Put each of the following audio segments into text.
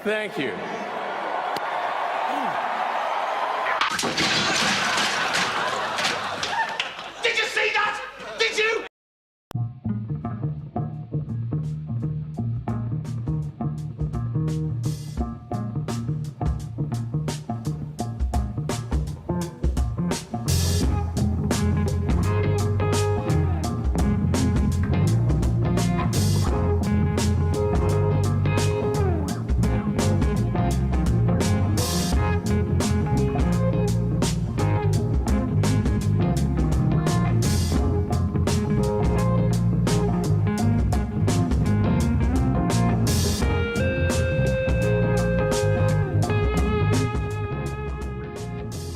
Thank you. Did you see that? Did you?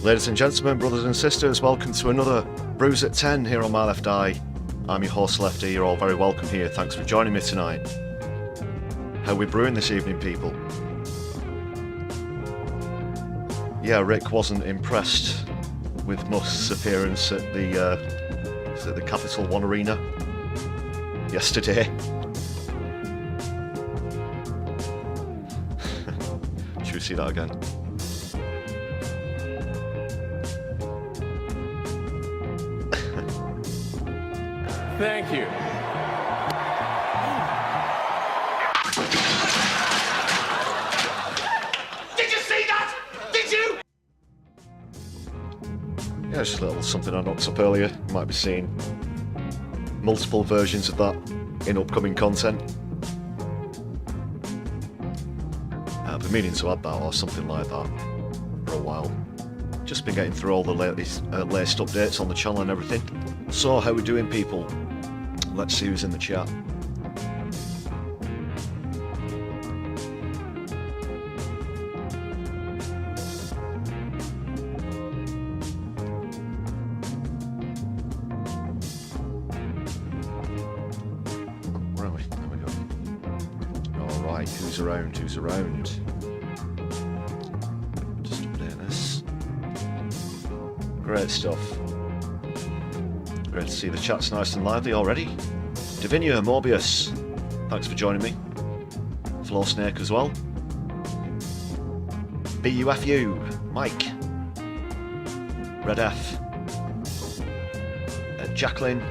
Ladies and gentlemen, brothers and sisters, welcome to another Brews at 10 here on my left eye. I'm your host Lefty, you're all very welcome here, thanks for joining me tonight. How are we brewing this evening, people? Yeah, Rick wasn't impressed with Musk's appearance at the Capital One Arena yesterday. Should we see that again? Thank you. Did you see that? Did you? Yeah, just a little something I knocked up earlier. You might be seeing multiple versions of that in upcoming content. I've been meaning to add that or something like that for a while. Just been getting through all the latest updates on the channel and everything. So, how we doing, people? Let's see who's in the chat. Where are we? There we go. Alright, who's around? Who's around? Just update this. Great stuff. Great to see the chat's nice and lively already. Davinia, Morbius, thanks for joining me. Floor Snake as well. BUFU, Mike. Red F. Jacqueline,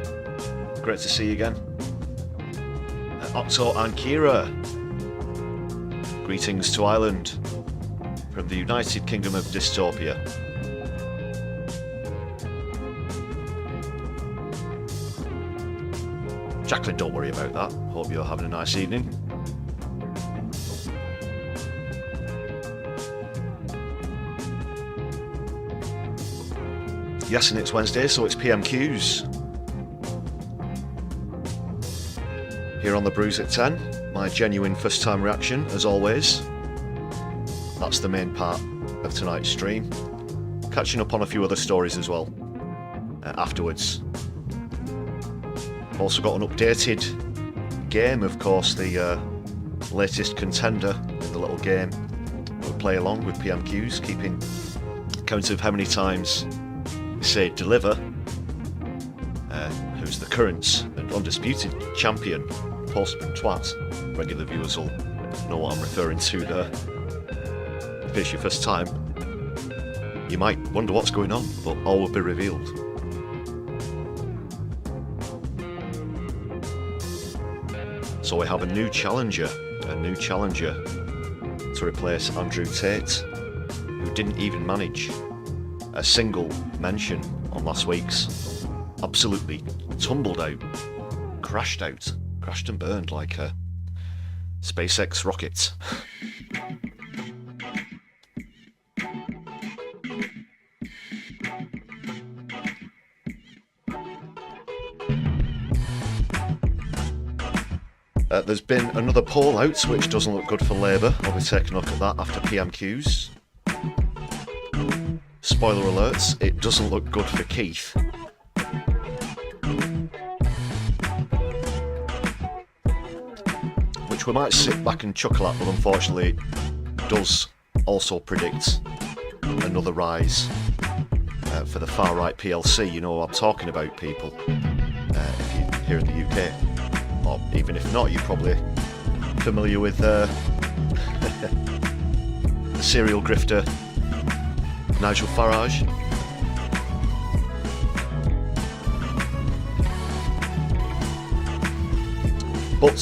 great to see you again. Octo and Kira, greetings to Ireland from the United Kingdom of Dystopia. Jacqueline, don't worry about that. Hope you're having a nice evening. Yes, and it's Wednesday, so it's PMQs. Here on the Brews at 10, my genuine first time reaction, as always. That's the main part of tonight's stream. Catching up on a few other stories as well afterwards. Also got an updated game, of course, the latest contender in the little game. We'll play along with PMQs, keeping count of how many times they say deliver. Who's the current and undisputed champion, Postman Twat. Regular viewers will know what I'm referring to there. If it's your first time, you might wonder what's going on, but all will be revealed. So we have a new challenger to replace Andrew Tate, who didn't even manage a single mention on last week's. Absolutely tumbled out, crashed and burned like a SpaceX rocket. There's been another poll out, which doesn't look good for Labour. I'll be taking a look at that after PMQs. Spoiler alerts, it doesn't look good for Keith. Which we might sit back and chuckle at, but unfortunately it does also predict another rise for the far-right PLC. You know what I'm talking about, people, if you're here in the UK. Or even if not, you're probably familiar with the serial grifter Nigel Farage. But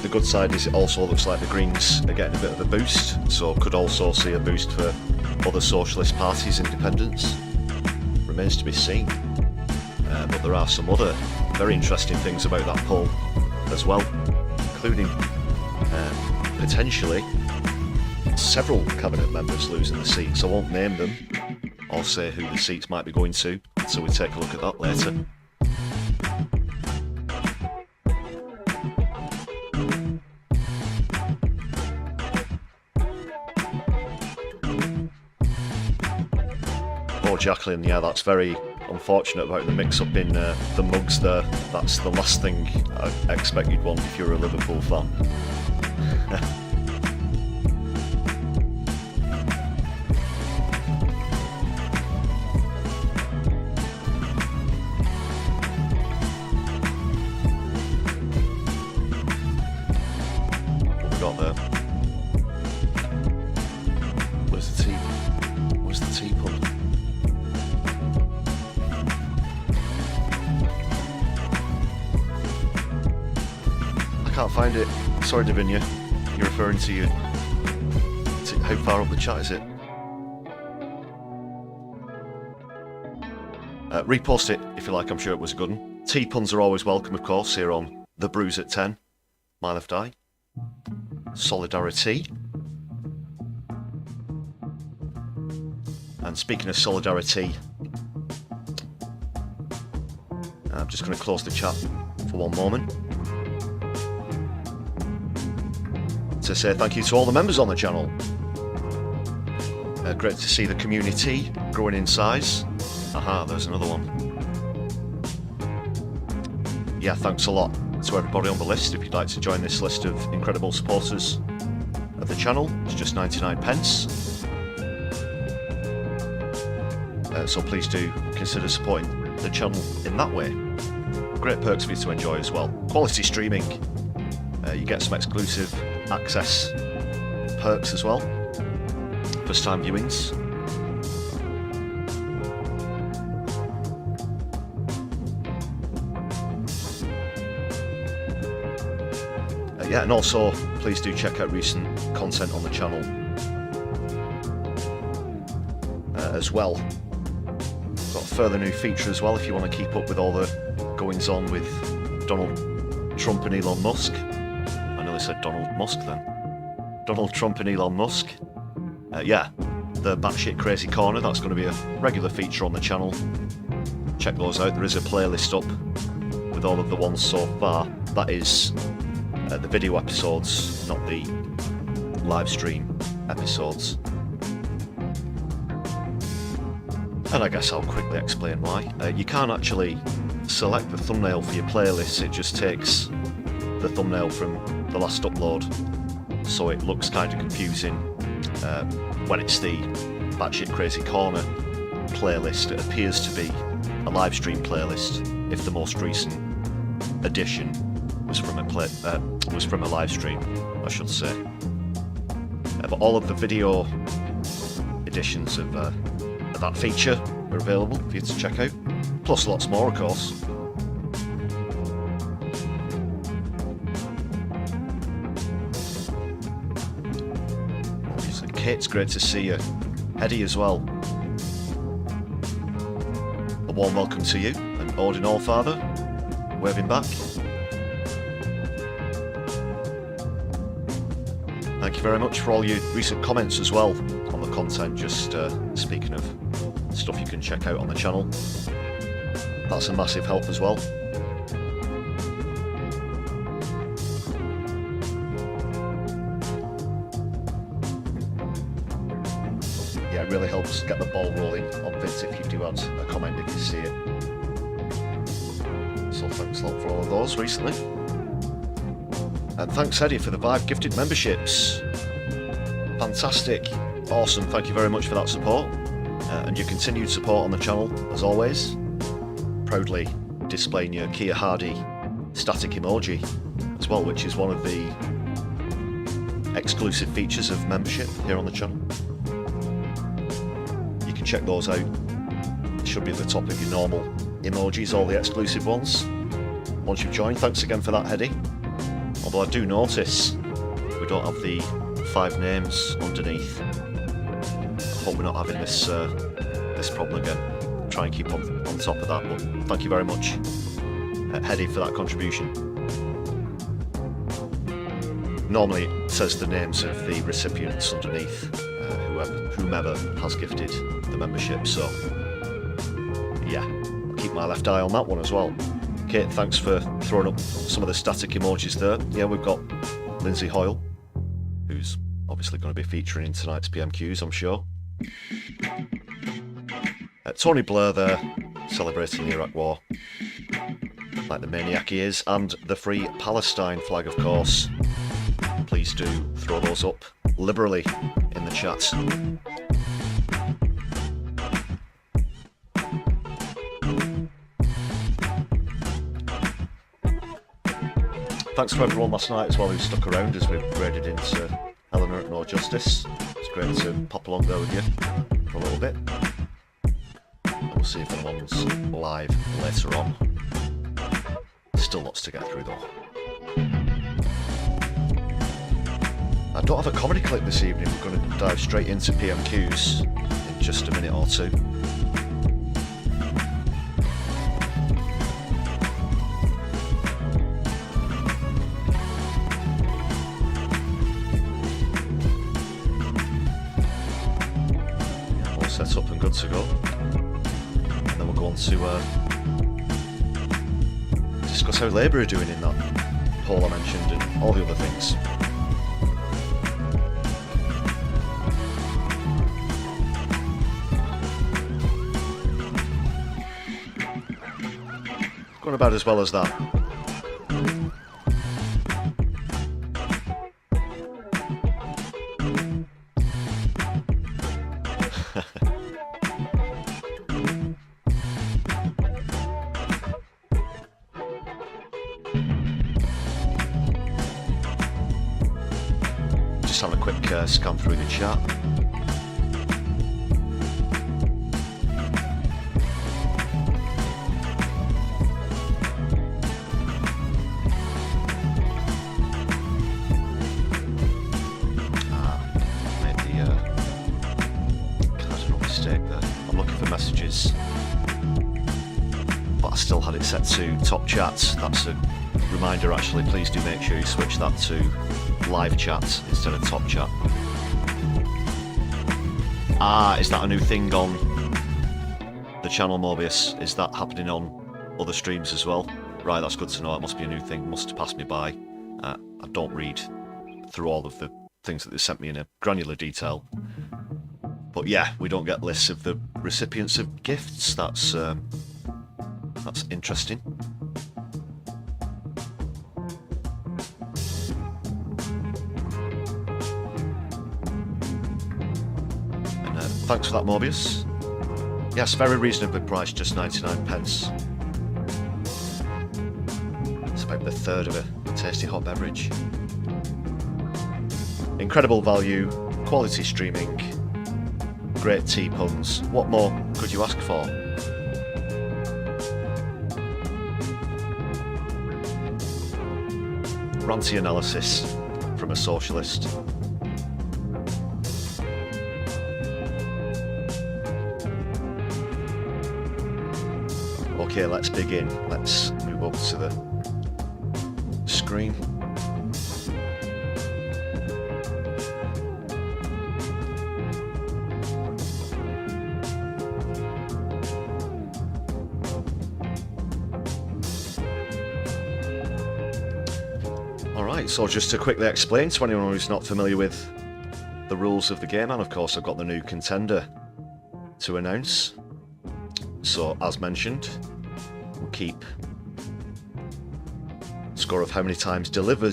the good side is it also looks like the Greens are getting a bit of a boost, so could also see a boost for other socialist parties' independence. Remains to be seen. But there are some other very interesting things about that poll as well, including potentially several cabinet members losing the seats. I won't name them or say who the seats might be going to, so we take a look at that later. Oh, Jacqueline, yeah, that's very unfortunate about the mix-up in the mugs there. That's the last thing I expect you'd want if you're a Liverpool fan. What we got there? Where's the tea? Where's the tea pun? Can't find it. Sorry, Davinia. You're referring to you. How far up the chat is it? Repost it if you like. I'm sure it was a good one. Tea puns are always welcome, of course, here on the Brews at 10. My Left Eye. Solidari-Tea. And speaking of Solidari-Tea, I'm just going to close the chat for one moment to say thank you to all the members on the channel. Great to see the community growing in size. Aha, there's another one. Yeah, thanks a lot to everybody on the list. If you'd like to join this list of incredible supporters of the channel, it's just 99 pence. So please do consider supporting the channel in that way. Great perks for you to enjoy as well. Quality streaming. You get some exclusive access perks as well. First time viewings. Yeah, and also please do check out recent content on the channel as well. Got a further new feature as well if you want to keep up with all the goings on with Donald Trump and Elon Musk. I nearly said Donald Musk then. Donald Trump and Elon Musk. Yeah, the batshit crazy corner, that's going to be a regular feature on the channel. Check those out. There is a playlist up with all of the ones so far. That is the video episodes, not the live stream episodes. And I guess I'll quickly explain why. You can't actually select the thumbnail for your playlist, it just takes the thumbnail from the last upload, so it looks kind of confusing when it's the Batshit Crazy Corner playlist. It appears to be a live stream playlist if the most recent edition was from a live stream, I should say. But all of the video editions of that feature are available for you to check out, plus lots more, of course. Obviously, Kate's great to see you. Eddie as well. A warm welcome to you, and Odin Allfather, waving back. Thank you very much for all your recent comments as well on the content, just speaking of stuff you can check out on the channel. That's a massive help as well. Yeah, it really helps get the ball rolling on vids if you do add a comment if you see it. So thanks a lot for all of those recently. And thanks Eddie for the 5 gifted memberships. Fantastic. Awesome, thank you very much for that support. And your continued support on the channel, as always. Proudly displaying your Kia Hardy static emoji as well, which is one of the exclusive features of membership here on the channel. check those out. It should be at the top of your normal emojis, all the exclusive ones. Once you've joined, thanks again for that, Hedy. Although I do notice we don't have the 5 names underneath. I hope we're not having this this problem again. Try and keep on top of that, but thank you very much, Hedy, for that contribution. Normally it says the names of the recipients underneath, whomever has gifted the membership, so yeah, I'll keep my left eye on that one as well. Kate, thanks for throwing up some of the static emojis there. Yeah, we've got Lindsay Hoyle, who's obviously going to be featuring in tonight's PMQs, I'm sure. Tony Blair there, celebrating the Iraq War, like the maniac he is, and the Free Palestine flag, of course. Please do throw those up liberally in the chat. Thanks to everyone last night as well who stuck around as we graded into Eleanor at No Justice. It's great to pop along there with you for a little bit. And we'll see if anyone's live later on. Still lots to get through though. I don't have a comedy clip this evening. We're going to dive straight into PMQs in just a minute or two. All set up and good to go. And then we'll go on to discuss how Labour are doing in that poll I mentioned and all the other things. Going about as well as that. Just having a quick scan through the chat. Set to top chat. That's a reminder actually, please do make sure you switch that to live chat instead of top chat. Is that a new thing on the channel, Mobius? Is that happening on other streams as well? Right, that's good to know. It must be a new thing, must have passed me by. I don't read through all of the things that they sent me in a granular detail. But yeah, we don't get lists of the recipients of gifts. That's interesting. And thanks for that, Mobius. Yes, very reasonably priced, just 99 pence. It's about the third of a tasty hot beverage. Incredible value, quality streaming, great tea puns. What more could you ask for? Ranty analysis from a socialist. Okay, let's begin. Let's move over to the screen. So just to quickly explain to anyone who's not familiar with the rules of the game, and of course I've got the new contender to announce. So as mentioned, we'll keep score of how many times deliver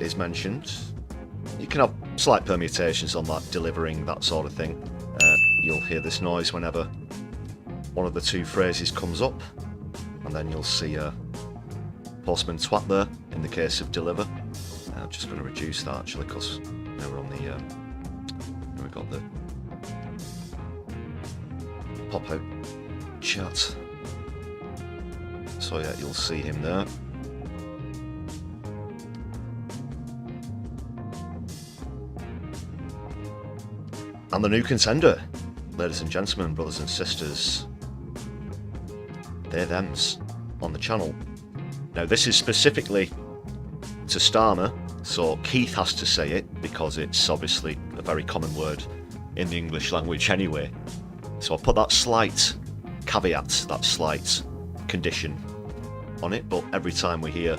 is mentioned. You can have slight permutations on that, delivering, that sort of thing. You'll hear this noise whenever one of the two phrases comes up, and then you'll see postman twat there in the case of deliver. I'm just going to reduce that actually because now we're on the we've got the pop out chat. So yeah, you'll see him there. And the new contender, ladies and gentlemen, brothers and sisters, they're thems on the channel. Now this is specifically to Starmer, so Keith has to say it because it's obviously a very common word in the English language anyway. So I'll put that slight caveat, that slight condition on it, but every time we hear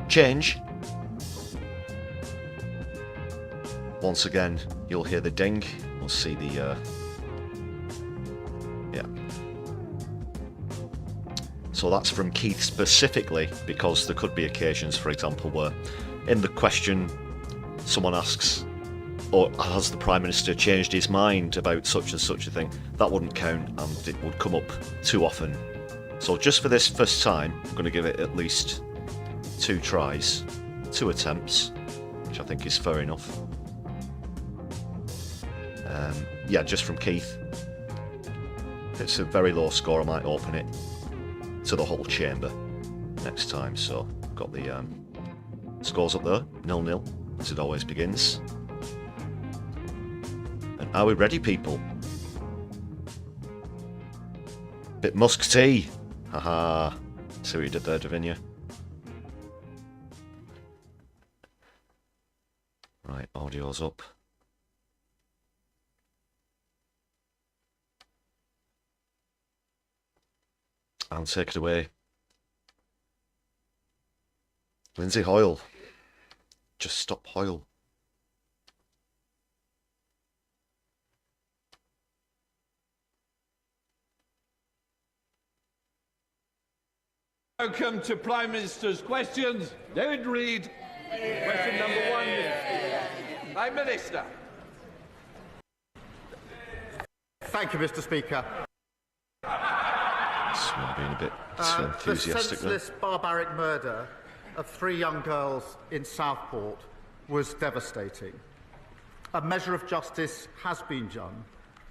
change, once again you'll hear the ding, we'll see the yeah. So that's from Keith specifically, because there could be occasions, for example, where in the question someone asks, or has the Prime Minister changed his mind about such and such a thing? That wouldn't count, and it would come up too often. So just for this first time, I'm going to give it at least 2 tries, 2 attempts, which I think is fair enough. Yeah, just from Keith. It's a very low score, I might open it to the whole chamber next time. So got the scores up there, 0-0, as it always begins. And are we ready, people? Bit musk tea. Haha. See what you did there, Davinia. Right, audio's up. And take it away. Lindsay Hoyle. Just stop Hoyle. Welcome to Prime Minister's questions. David Reid. Question number 1. Prime Minister. Thank you, Mr. Speaker. Being a bit enthusiastic the senseless, barbaric murder of 3 young girls in Southport was devastating. A measure of justice has been done,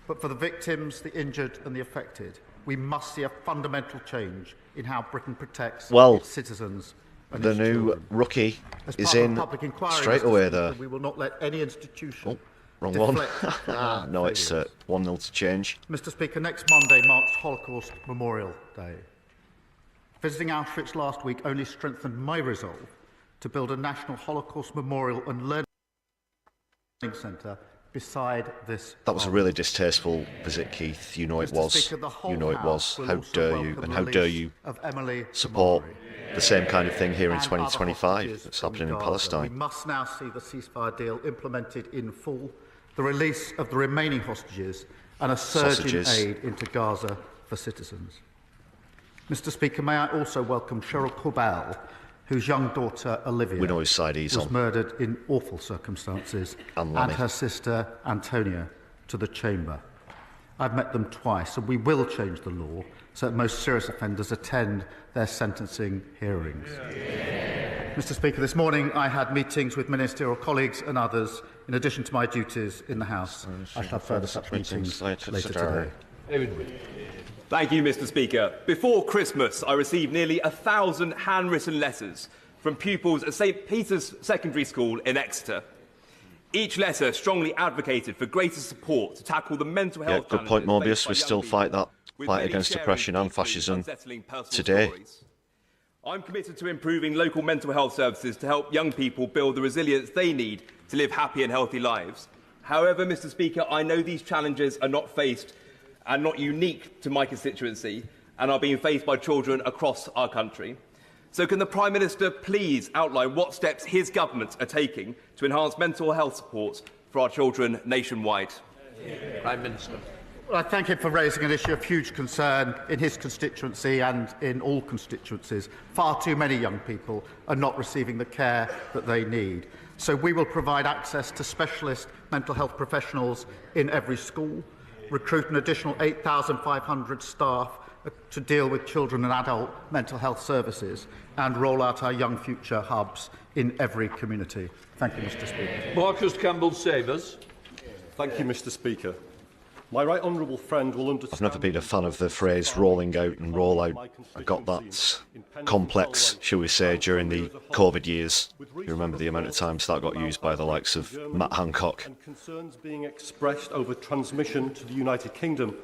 but for the victims, the injured and the affected, we must see a fundamental change in how Britain protects its citizens and the its new children. rookie As is part of in the public inquiry, straight Mr. away Speaker, there. we will not let any institution Wrong one. deflect our No, it's failures. 1-0 to change. Mr. Speaker, next Monday marks Holocaust Memorial Day. Visiting Auschwitz last week only strengthened my resolve to build a national Holocaust Memorial and Learning Centre beside this. That was a really distasteful visit, Keith. You know it Mr. was. Speaker, the whole You know it House was. will How also dare you? welcome And the how dare release you of Emily support Tamari the same kind of thing here in and other 2025 hostages that's from happening in Gaza. Palestine? We must now see the ceasefire deal implemented in full, the release of the remaining hostages, and a surge in aid into Gaza for citizens. Mr. Speaker, may I also welcome Cheryl Corbell, whose young daughter Olivia We know his side he's was on. murdered in awful circumstances, And and her sister Antonia to the chamber. I've met them twice, and we will change the law so that most serious offenders attend their sentencing hearings. Mr. Speaker, this morning I had meetings with ministerial colleagues and others in addition to my duties in the House. I shall have further such meetings later today. David Reid. Thank you, Mr. Speaker. Before Christmas, I received nearly 1,000 handwritten letters from pupils at St Peter's Secondary School in Exeter. Each letter strongly advocated for greater support to tackle the mental health good point, challenges Morbius. faced by We young still people, fight that with fight many against sharing oppression and deeply fascism unsettling personal today. stories. I'm committed to improving local mental health services to help young people build the resilience they need to live happy and healthy lives. However, Mr. Speaker, I know these challenges are not faced and not unique to my constituency and are being faced by children across our country. So can the Prime Minister please outline what steps his government are taking to enhance mental health support for our children nationwide? Prime Minister. Well, I thank him for raising an issue of huge concern in his constituency and in all constituencies. Far too many young people are not receiving the care that they need. So we will provide access to specialist mental health professionals in every school, recruit an additional 8,500 staff to deal with children and adult mental health services, and roll out our Young Future hubs in every community. Thank you, Mr. Speaker. Marcus Campbell-Savers. Thank you, Mr. Speaker. My right honourable friend will understand... I've never been a fan of the phrase rolling out and roll out. I got that complex, shall we say, during the COVID years. You remember the amount of times that got used by the likes of Matt Hancock. And concerns being expressed over transmission to the United Kingdom,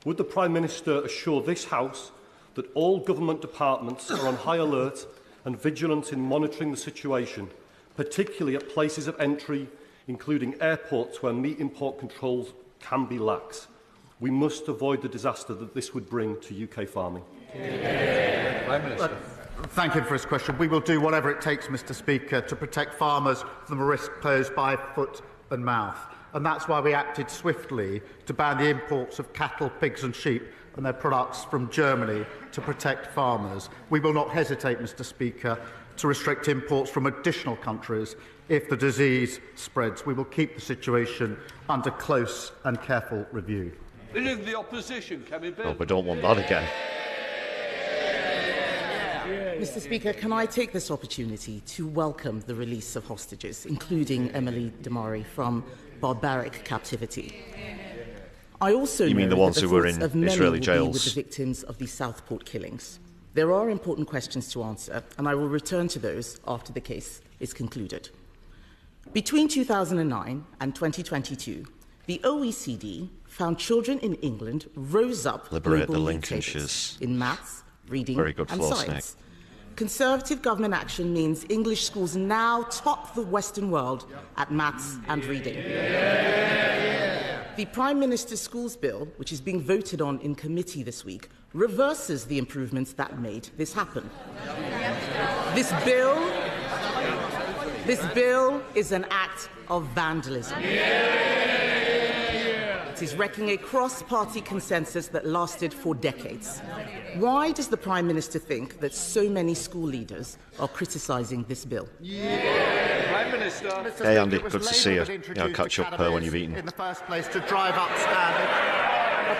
would the Prime Minister assure this House that all government departments are on high alert and vigilant in monitoring the situation, particularly at places of entry, including airports where meat import controls can be lax? We must avoid the disaster that this would bring to UK farming. Prime Minister. Thank him for his question. We will do whatever it takes, Mr. Speaker, to protect farmers from the risk posed by foot and mouth. And that's why we acted swiftly to ban the imports of cattle, pigs and sheep and their products from Germany to protect farmers. We will not hesitate, Mr. Speaker, to restrict imports from additional countries if the disease spreads. We will keep the situation under close and careful review. Leader of the Opposition, Kemi Bill. Oh, we don't want that again. Mr. Speaker, can I take this opportunity to welcome the release of hostages, including Emily Damari, from barbaric captivity? I also You mean know the ones that who were thoughts in of many Israeli will be jails? with the victims of the Southport killings. There are important questions to answer, and I will return to those after the case is concluded. Between 2009 and 2022, the OECD found children in England rose up Liberate global the league Lincolnshires. tables in maths, reading Very good and floor science. snake. Conservative government action means English schools now top the Western world at maths and reading. The Prime Minister's Schools Bill, which is being voted on in committee this week, reverses the improvements that made this happen. This bill is an act of vandalism. It is wrecking a cross-party consensus that lasted for decades. Why does the Prime Minister think that so many school leaders are criticising this bill? Prime Minister. Hey Andy, good to see you. Yeah, I'll catch up when you've eaten. In the first place, to drive up standards.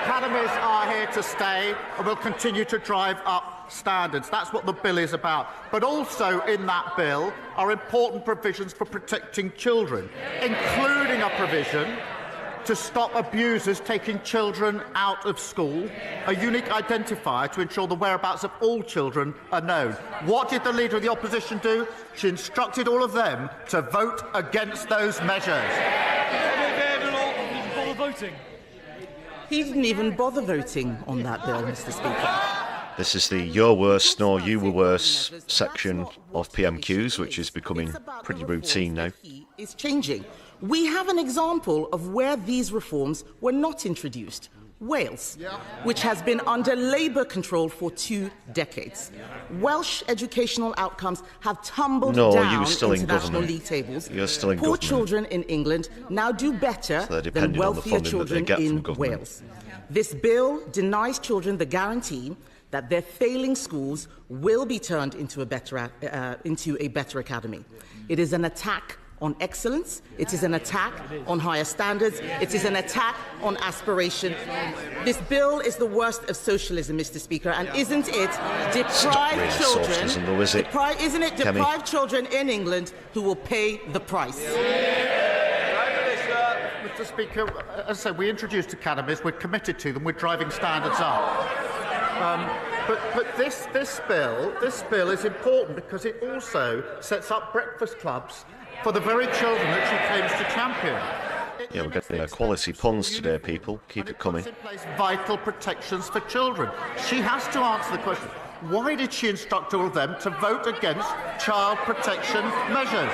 Academies are here to stay and will continue to drive up standards. That's what the bill is about. But also in that bill are important provisions for protecting children, including a provision to stop abusers taking children out of school, a unique identifier to ensure the whereabouts of all children are known. What did the Leader of the Opposition do? She instructed all of them to vote against those measures. He didn't even bother voting on that bill, Mr. Speaker. This is the You're Worse nor You Were Worse section of PMQs, which is becoming pretty routine now. It's changing. We have an example of where these reforms were not introduced. Wales, which has been under Labour control for 2 decades. Welsh educational outcomes have tumbled down international league tables. You're still in Poor government. children in England now do better than wealthier children in Wales. This bill denies children the guarantee that their failing schools will be turned into a better academy. It is an attack on excellence, it is an attack on higher standards, it is an attack on aspiration. This bill is the worst of socialism, Mr. Speaker, and isn't it deprived children, isn't it deprived children in England who will pay the price? Mr. Speaker, as I said, we introduced academies, we're committed to them, we're driving standards up. But this bill is important because it also sets up breakfast clubs for the very children that she claims to champion. Yeah, we're getting quality puns today, people. Keep it coming. In place vital protections for children. She has to answer the question, why did she instruct all of them to vote against child protection measures?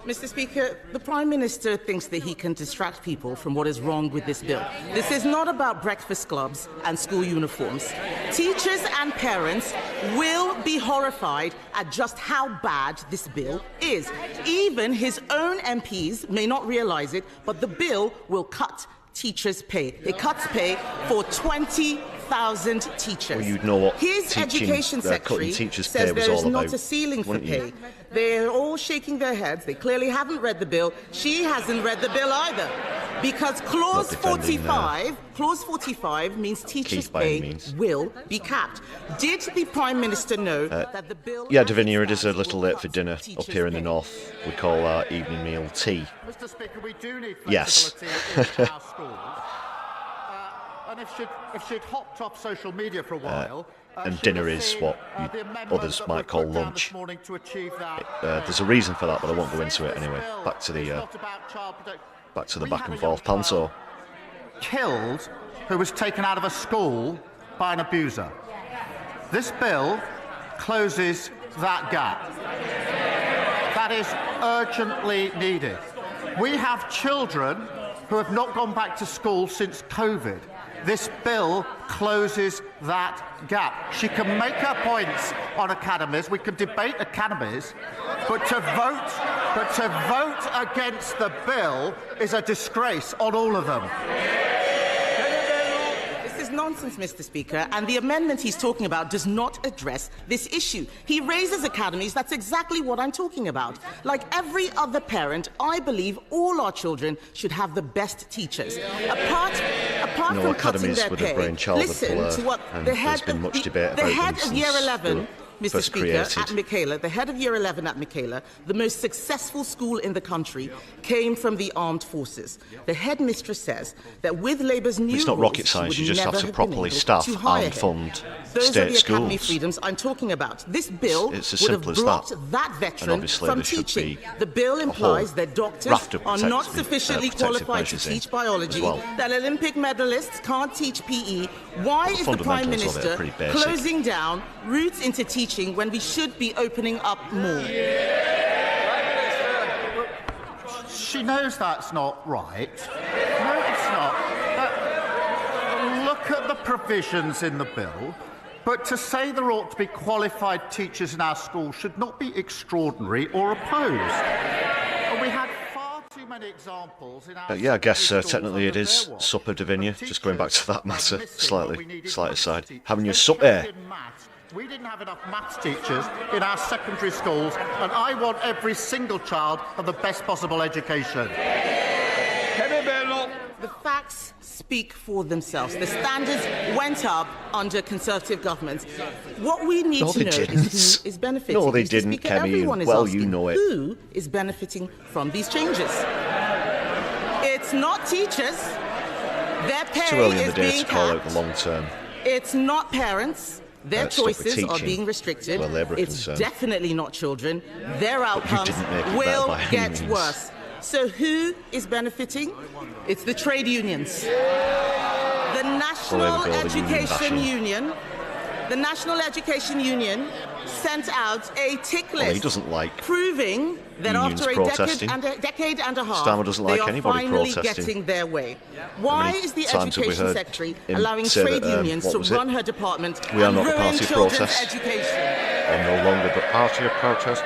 Mr. Speaker, the Prime Minister thinks that he can distract people from what is wrong with this bill. This is not about breakfast clubs and school uniforms. Teachers and parents will be horrified at just how bad this bill is. Even his own MPs may not realise it, but the bill will cut teachers' pay. It cuts pay for 20,000 teachers. Well, you'd know what his education secretary says there is not a ceiling for pay. They're all shaking their heads. They clearly haven't read the bill. She hasn't read the bill either. Because clause 45 means teachers' pay will be capped. Did the Prime Minister know that the bill... Yeah, Davinia, it is a little late for dinner up here in the north. We call our evening meal tea. Mr. Speaker, we do need yes. flexibility in our schools. And if she'd hopped off social media for a while... and dinner is what others might call lunch. There's a reason for that, but I won't go into it anyway. Back to the back and forth panto. Killed who was taken out of a school by an abuser. This bill closes that gap. That is urgently needed. We have children who have not gone back to school since COVID. This bill closes that gap. She can make her points on academies. We can debate academies, but to vote against the bill is a disgrace on all of them. Nonsense, Mr. Speaker, and the amendment he's talking about does not address this issue. He raises academies. That's exactly what I'm talking about. Like every other parent, I believe all our children should have the best teachers. Apart from cutting their pay, listen to what the head of Year 11, Mr. Speaker, at Michaela, the head of Year 11 at Michaela, the most successful school in the country, came from the armed forces. The headmistress says that with Labour's new it's not rocket science, you just have to properly staff and fund those state are the academy schools. freedoms I'm talking about. This bill would have blocked that veteran from teaching. The bill implies that doctors are not sufficiently qualified to teach biology, that Olympic medalists can't teach PE. Why is the Prime Minister closing down routes into teaching when we should be opening up more? She knows that's not right. No, it's not. Look at the provisions in the bill. But to say there ought to be qualified teachers in our schools should not be extraordinary or opposed. And we had far too many examples in our yeah, I guess technically it is supper, Davinia. Just going back to that matter, slight aside. Having your supper. We didn't have enough maths teachers in our secondary schools, and I want every single child to have the best possible education. The facts speak for themselves. The standards went up under Conservative governments. What we need to know is who is benefiting. No, they didn't, Kemi. Well, you know it. Who is benefiting from these changes? It's not teachers. Their pay it's too early in the day is to call out the long term. It's not parents. Their choices are being restricted. It's definitely not children. Their outcomes will get worse. So who is benefiting? It's the trade unions. The National Education Union. The National Education Union sent out a tick list proving that after a decade and a half, they are finally getting their way. Why is the Education Secretary allowing trade unions to run her department and ruin children's education? Or no longer the party of protest,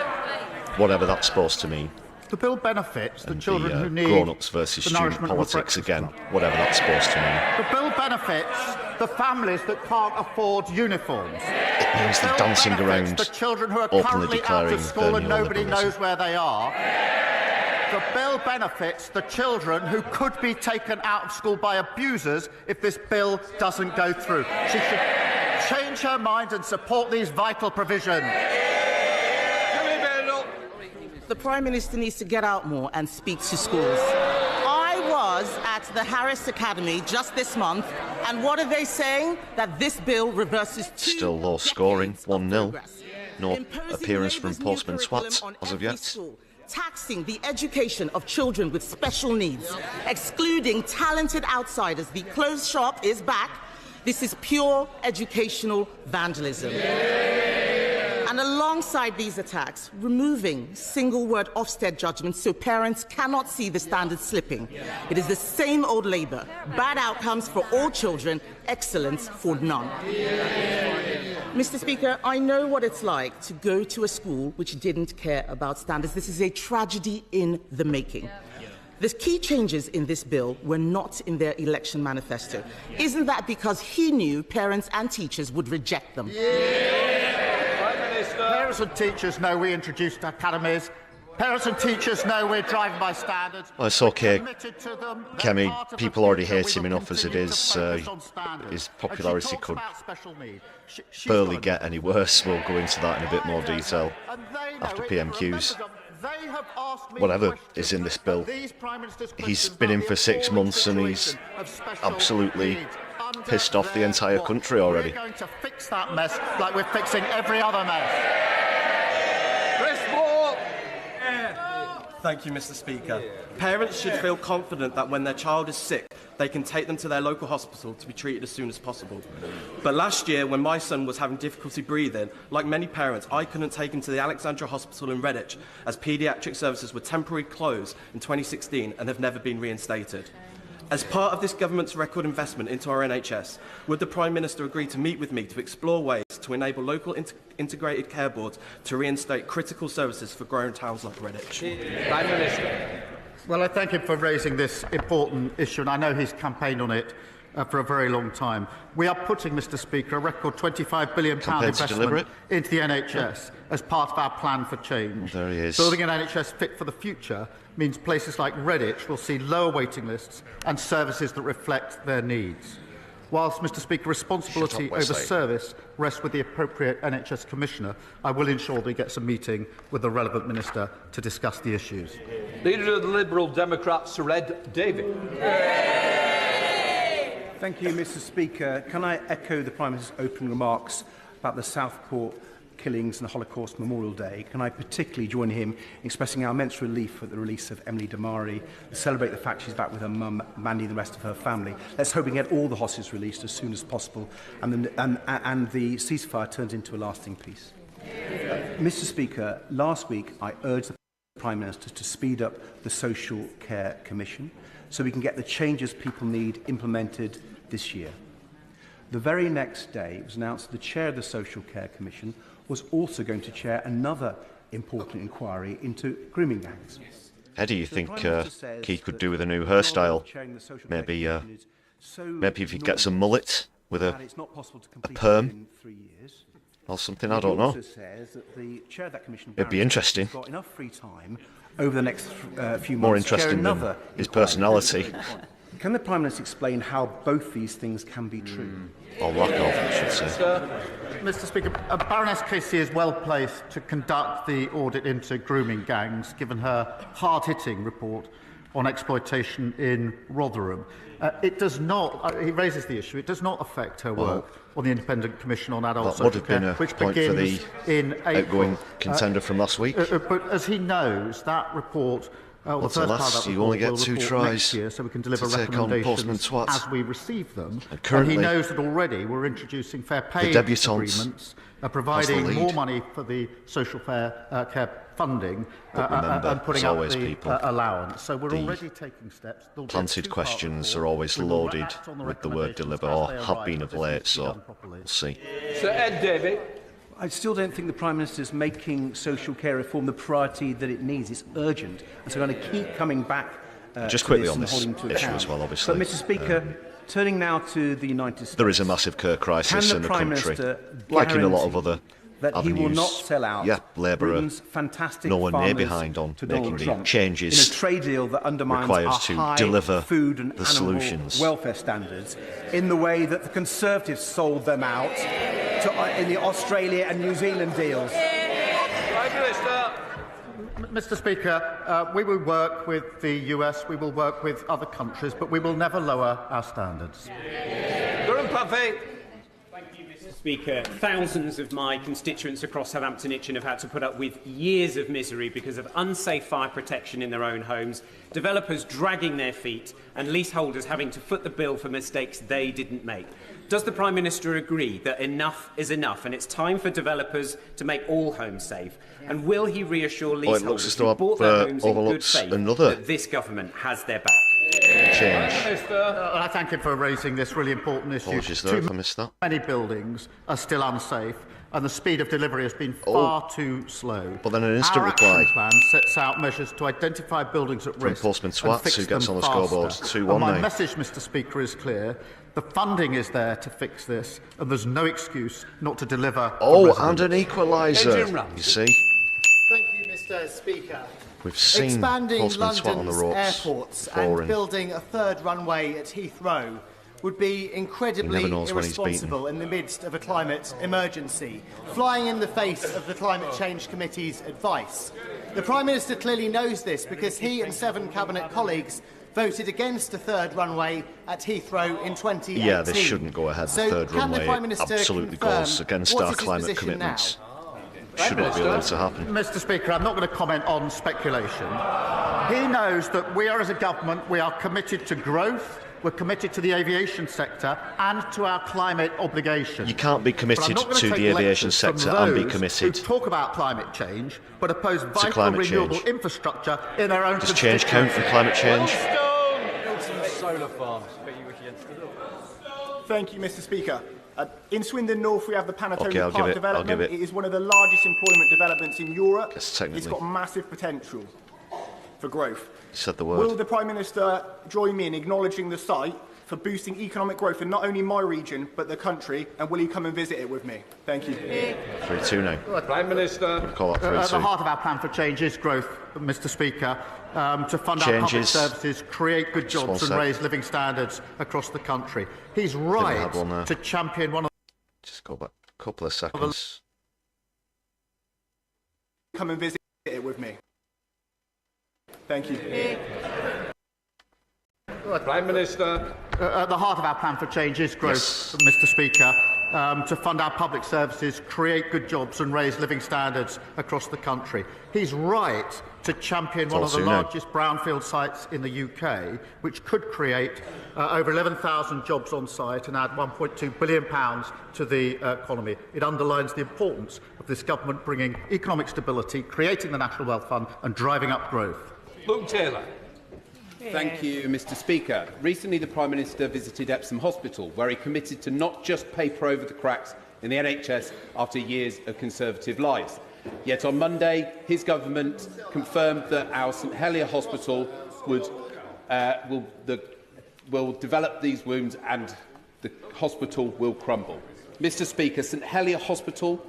whatever that's supposed to mean. The bill benefits the children who need grown-ups versus student politics again, whatever that's supposed to mean. The bill benefits the families that can't afford uniforms. It means they're dancing around, the children who are currently out of school and nobody knows where they are. The bill benefits the children who could be taken out of school by abusers if this bill doesn't go through. She should change her mind and support these vital provisions. The Prime Minister needs to get out more and speak to schools. I was at the Harris Academy just this month, and what are they saying? That this bill reverses still low scoring, 1-0. No appearance from Postman Swats as of yet. Taxing the education of children with special needs, excluding talented outsiders. The closed shop is back. This is pure educational vandalism. And alongside these attacks, removing single-word Ofsted judgments so parents cannot see the standards slipping. It is the same old Labour. Bad outcomes for all children, excellence for none. Mr. Speaker, I know what it's like to go to a school which didn't care about standards. This is a tragedy in the making. The key changes in this bill were not in their election manifesto. Isn't that because he knew parents and teachers would reject them? Parents and teachers know we introduced academies Parents and teachers know we're driving by standards. Well, it's okay, Kemi. Kemi. People already hate him enough as it is. His popularity could barely get any worse. We'll go into that in a bit more detail after PMQs. Whatever is in this bill, he's been in for 6 months and he's absolutely pissed off the entire country already. We're going to fix that mess like we're fixing every other mess. Thank you, Mr. Speaker. Parents should feel confident that when their child is sick, they can take them to their local hospital to be treated as soon as possible. But last year, when my son was having difficulty breathing, like many parents, I couldn't take him to the Alexandra Hospital in Redditch, as paediatric services were temporarily closed in 2016 and have never been reinstated. As part of this government's record investment into our NHS, would the Prime Minister agree to meet with me to explore ways to enable local integrated care boards to reinstate critical services for growing towns like Redditch? Prime Minister. Well, I thank him for raising this important issue, and I know he's campaigned on it for a very long time. We are putting, Mr. Speaker, a record £25 billion investment into the NHS as part of our plan for change. There he is. Building an NHS fit for the future means places like Redditch will see lower waiting lists and services that reflect their needs. Whilst, Mr. Speaker, responsibility over service rests with the appropriate NHS Commissioner, I will ensure that he gets a meeting with the relevant Minister to discuss the issues. Leader of the Liberal Democrats, Sir Ed Davey. Thank you, Mr. Speaker. Can I echo the Prime Minister's opening remarks about the Southport killings and the Holocaust Memorial Day? Can I particularly join him in expressing our immense relief at the release of Emily Damari, and celebrate the fact she's back with her mum, Mandy, and the rest of her family. Let's hope we can get all the hostages released as soon as possible and the ceasefire turns into a lasting peace. Mr. Speaker, last week I urged the Prime Minister to speed up the Social Care Commission so we can get the changes people need implemented this year. The very next day, it was announced that the chair of the Social Care Commission was also going to chair another important inquiry into grooming gangs. How do you think Keith could do with a new hairstyle? Maybe if he gets a mullet with a perm or something, I don't know. It'd be interesting. Over the next few months, more interesting than his personality. Can the Prime Minister explain how both these things can be true? Or lack of, I should say. Mr. Speaker, Baroness Casey is well placed to conduct the audit into grooming gangs, given her hard-hitting report on exploitation in Rotherham. It does not, he raises the issue, it does not affect her work on the Independent Commission on Adult Social Care, which begins in April. Outgoing contender from last week. But as he knows, that report, the first part of that report, you only get 2 tries next year, so we can deliver to recommendations as we receive them. And he knows that already we're introducing fair pay agreements, providing more money for the social care funding and putting up the allowance. So we're already taking steps. Planted questions are always loaded with the word deliver, or have been of late, so we'll see. Sir Ed Davey. I still don't think the Prime Minister is making social care reform the priority that it needs. It's urgent. And so we're going to keep coming back just quickly on this issue as well, obviously. But, Mr. Speaker, turning now to the United States. There is a massive care crisis in the country, like in a lot of that avenues. He will not sell out Britain's fantastic no one near farmers behind on to making Donald the Trump changes in a trade deal that undermines required our to high deliver food and the animal solutions. welfare standards in the way that the Conservatives sold them out in the Australia and New Zealand deals. Mr. Speaker, we will work with the US, we will work with other countries, but we will never lower our standards. Thank you, Mr. Speaker. Thousands of my constituents across Southampton-Itchen have had to put up with years of misery because of unsafe fire protection in their own homes, developers dragging their feet, and leaseholders having to foot the bill for mistakes they didn't make. Does the Prime Minister agree that enough is enough and it's time for developers to make all homes safe? And will he reassure leaseholders who bought their homes in good faith that this government has their back? Change. I thank him for raising this really important issue. Apologies there if I missed that. Many buildings are still unsafe, and the speed of delivery has been far too slow. But then an instant reply. Our action plan sets out measures to identify buildings at risk Postman and Swats, fix who gets them on the scoreboard, faster. 2-1 My now. message, Mr. Speaker, is clear. The funding is there to fix this, and there's no excuse not to deliver. And an equaliser, you see. Thank you, Mr. Mr. Speaker. We've seen expanding Postman swat on the London's ropes airports before, and building a third runway at Heathrow would be incredibly irresponsible in the midst of a climate emergency, flying in the face of the Climate Change Committee's advice. The Prime Minister clearly knows this because he and 7 Cabinet colleagues voted against a third runway at Heathrow in 2018. Yeah, this shouldn't go ahead. The third runway absolutely goes against our climate commitments. Shouldn't be allowed to happen. Mr. Speaker, I'm not going to comment on speculation. He knows that we are, as a government, we are committed to growth. We're committed to the aviation sector and to our climate obligations. You can't be committed to the aviation sector and be committed who talk about climate change, but oppose vital renewable infrastructure in our own. Does change count for climate change? Solar farms. Thank you, Mr. Speaker. In Swindon North, we have the Panatone Park development. It is one of the largest employment developments in Europe. It's got massive potential for growth. You said the word. Will the Prime Minister join me in acknowledging the site for boosting economic growth in not only my region but the country, and will he come and visit it with me? Thank you. 3-2 now. Prime Minister. Call that 3-2. At the heart of our plan for change is growth, Mr. Speaker, to fund our public services, create good jobs and raise living standards across the country. He's right to champion one of... Just go back a couple of seconds. Come and visit it with me. Thank you. Prime Minister. At the heart of our plan for change is growth, Mr. Speaker, to fund our public services, create good jobs and raise living standards across the country. He's right to champion one of the largest brownfield sites in the UK, which could create over 11,000 jobs on site and add £1.2 billion to the economy. It underlines the importance of this government bringing economic stability, creating the National Wealth Fund and driving up growth. Luke Taylor. Thank you, Mr. Speaker. Recently, the Prime Minister visited Epsom Hospital, where he committed to not just paper over the cracks in the NHS after years of Conservative lies. Yet on Monday, his government confirmed that our St Helier Hospital will develop these wounds and the hospital will crumble. Mr. Speaker, St Helier Hospital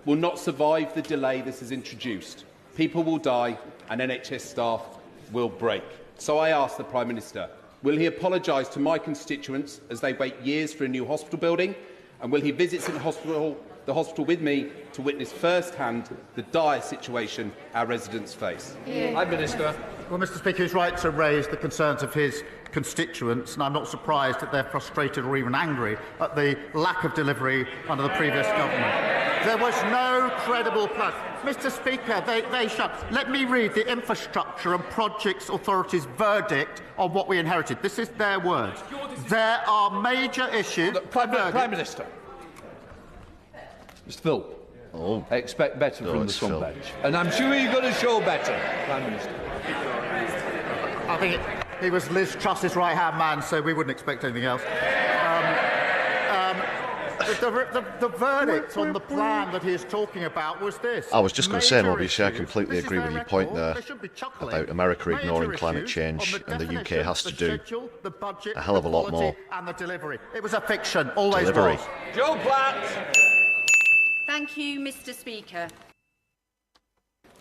will not survive the delay this has introduced. People will die and NHS staff will break. So I ask the Prime Minister, will he apologise to my constituents as they wait years for a new hospital building? And will he visit the hospital with me to witness first-hand the dire situation our residents face? Prime Minister. Well, Mr. Speaker, he's right to raise the concerns of his constituents, and I'm not surprised that they're frustrated or even angry at the lack of delivery under the previous government. There was no credible plan. Mr. Speaker, they shut. Let me read the Infrastructure and Projects Authority's verdict on what we inherited. This is their words. There are major issues. Prime Minister. Mr. Phil. I expect better from the front bench. And I'm sure you're going to show better, Prime Minister. I think he was Liz Truss's right-hand man, so we wouldn't expect anything else. The verdict on the plan that he is talking about was this. I was just going to say, obviously, I completely agree with your point there about America ignoring climate change, and the UK has to do a hell of a lot more. And the delivery. It was a fiction, always was. Joe Platt. Thank you, Mr. Speaker.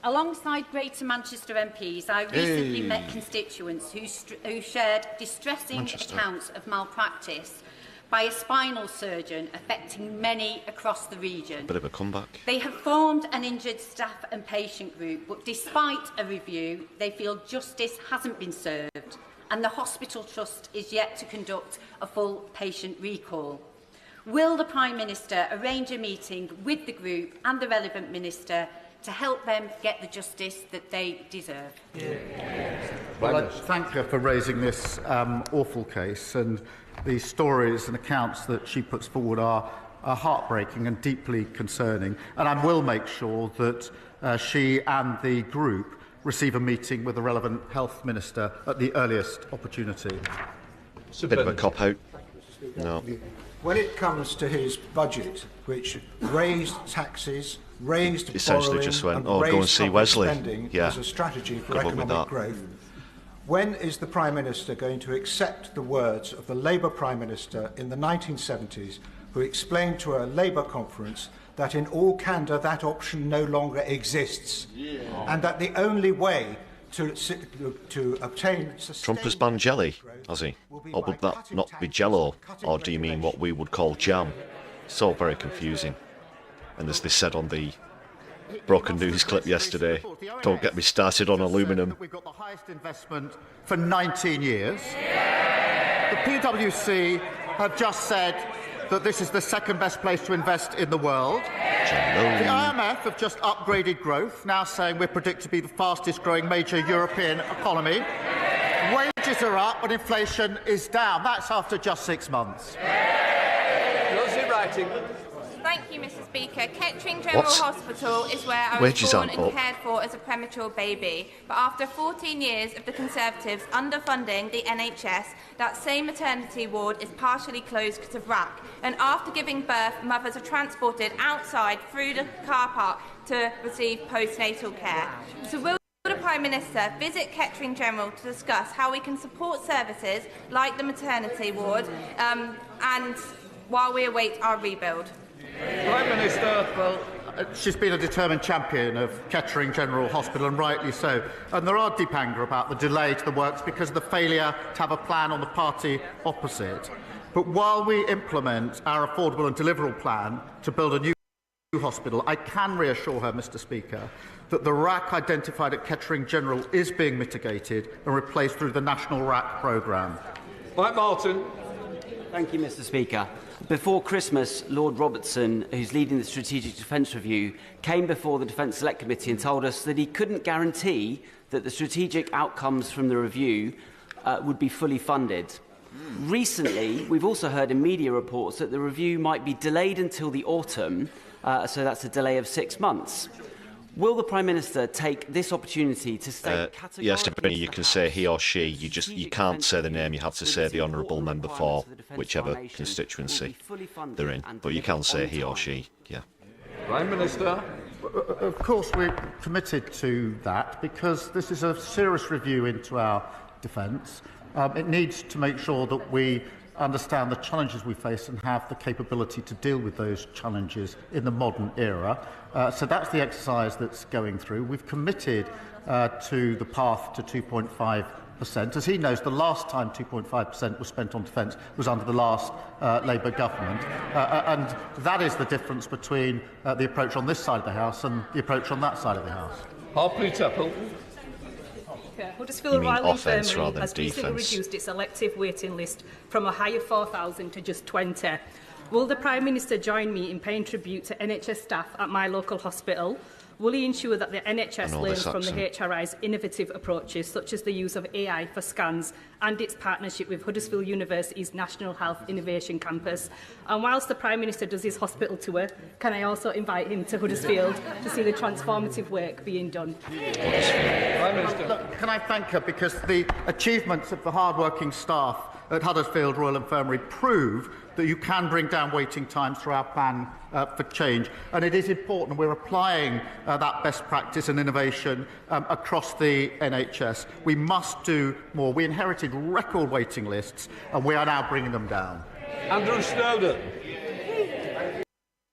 Alongside Greater Manchester MPs, I recently met constituents who shared distressing accounts of malpractice by a spinal surgeon affecting many across the region. Bit of a comeback. They have formed an injured staff and patient group, but despite a review, they feel justice hasn't been served, and the Hospital Trust is yet to conduct a full patient recall. Will the Prime Minister arrange a meeting with the group and the relevant minister to help them get the justice that they deserve? Well, I thank her for raising this awful case, and the stories and accounts that she puts forward are heartbreaking and deeply concerning, and I will make sure that she and the group receive a meeting with the relevant health minister at the earliest opportunity. Bit of a cop-out. No. When it comes to his budget, which raised taxes, raised essentially borrowing, just went, and oh, raised go and see Wesley. Spending as a strategy for economic growth, when is the Prime Minister going to accept the words of the Labour Prime Minister in the 1970s, who explained to a Labour conference that in all candour that option no longer exists, and that the only way to obtain Trump has banned jelly, has he? Or would that not be jello? Or do you mean what we would call jam? It's all very confusing. And as they said on the broken news clip yesterday, don't get me started on aluminium. We've got the highest investment for 19 years. The PwC have just said that this is the second best place to invest in the world. The IMF have just upgraded growth, now saying we're predicted to be the fastest growing major European economy. Wages are up and inflation is down. That's after just 6 months. Thank you, Mr. Speaker. Kettering General Hospital is where I was born and cared for as a premature baby. But after 14 years of the Conservatives underfunding the NHS, that same maternity ward is partially closed because of RAC. And after giving birth, mothers are transported outside through the car park to receive postnatal care. So will the Prime Minister visit Kettering General to discuss how we can support services like the maternity ward and while we await our rebuild? Prime Minister, well, she's been a determined champion of Kettering General Hospital, and rightly so. And there are deep anger about the delay to the works because of the failure to have a plan on the party opposite. But while we implement our affordable and deliverable plan to build a new hospital, I can reassure her, Mr. Speaker, that the RAC identified at Kettering General is being mitigated and replaced through the National RAC programme. Mike Martin. Thank you, Mr. Speaker. Before Christmas, Lord Robertson, who's leading the Strategic Defence Review, came before the Defence Select Committee and told us that he couldn't guarantee that the strategic outcomes from the review would be fully funded. Recently, we've also heard in media reports that the review might be delayed until the autumn, so that's a delay of 6 months. Will the Prime Minister take this opportunity to state categorically... Yes, you can say he or she. You can't say the name. You have to say the honourable member for whichever constituency they're in. But you can say he or she, yeah. Prime Minister. Of course, we're committed to that because this is a serious review into our defence. It needs to make sure that we understand the challenges we face and have the capability to deal with those challenges in the modern era. So that's the exercise that's going through. We've committed to the path to 2.5%. As he knows, the last time 2.5% was spent on defence was under the last Labour government. And that is the difference between the approach on this side of the House and the approach on that side of the House. Harpley Temple. Huddersfield Royal Infirmary has recently reduced its elective waiting list from a high of 4,000 to just 20. Will the Prime Minister join me in paying tribute to NHS staff at my local hospital? Will he ensure that the NHS learns from the HRI's innovative approaches, such as the use of AI for scans and its partnership with Huddersfield University's National Health Innovation Campus? And whilst the Prime Minister does his hospital tour, can I also invite him to Huddersfield to see the transformative work being done? Prime Minister. Look, can I thank her because the achievements of the hard-working staff at Huddersfield Royal Infirmary prove that you can bring down waiting times through our plan for change. And it is important we're applying that best practice and innovation across the NHS. We must do more. We inherited record waiting lists and we are now bringing them down. Andrew Snowden.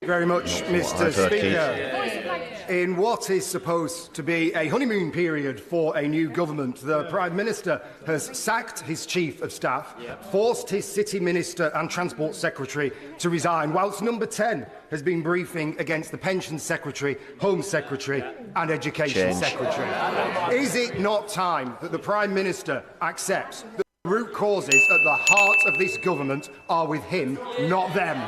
Very much, Mr. Speaker. In what is supposed to be a honeymoon period for a new government, the Prime Minister has sacked his Chief of Staff, forced his City Minister and Transport Secretary to resign, whilst Number 10 has been briefing against the Pensions Secretary, Home Secretary and Education Secretary. Is it not time that the Prime Minister accepts that the root causes at the heart of this government are with him, not them?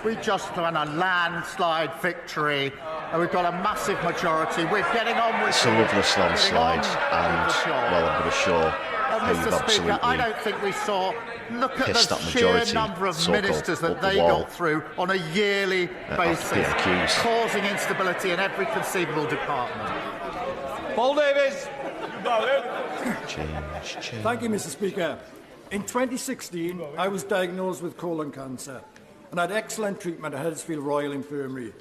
We just won a landslide victory, and we've got a massive majority. We're getting on with it's a loveless landslide, and well, I'm going to show how you've Mr. Speaker, I don't think we saw. Look at the sheer number of ministers that they got through on a yearly basis, causing instability in every conceivable department. Paul Davies. Thank you, Mr. Speaker. In 2016, I was diagnosed with colon cancer and had excellent treatment at Huddersfield Royal Infirmary.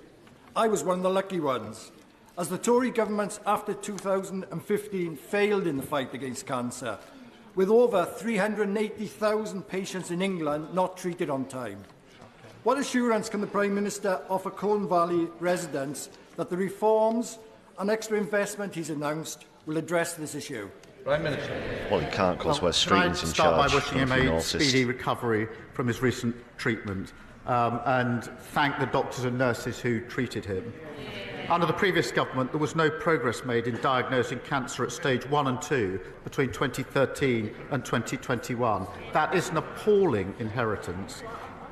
I was one of the lucky ones. As the Tory governments after 2015 failed in the fight against cancer, with over 380,000 patients in England not treated on time. What assurance can the Prime Minister offer Colne Valley residents that the reforms and extra investment he's announced will address this issue? Prime Minister. Well, he can't, because Wes Streeton's in start charge. by wishing him a noticed. speedy recovery from his recent treatment and thank the doctors and nurses who treated him. Under the previous government, there was no progress made in diagnosing cancer at stage 1 and 2 between 2013 and 2021. That is an appalling inheritance.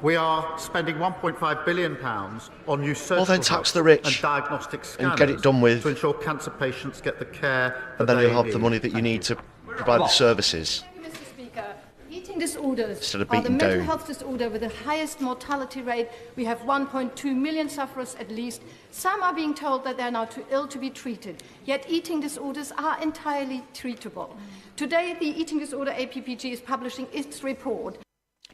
We are spending £1.5 billion on new surgical then tax the rich and diagnostic scanners and get it done with, to ensure cancer patients get the care that and then they you'll have need. the money that you need to provide the services. Mr. Speaker, eating disorders Instead of are the beating mental down. health disorder with the highest mortality rate. We have 1.2 million sufferers at least. Some are being told that they are now too ill to be treated, yet eating disorders are entirely treatable. Today, the Eating Disorder APPG is publishing its report.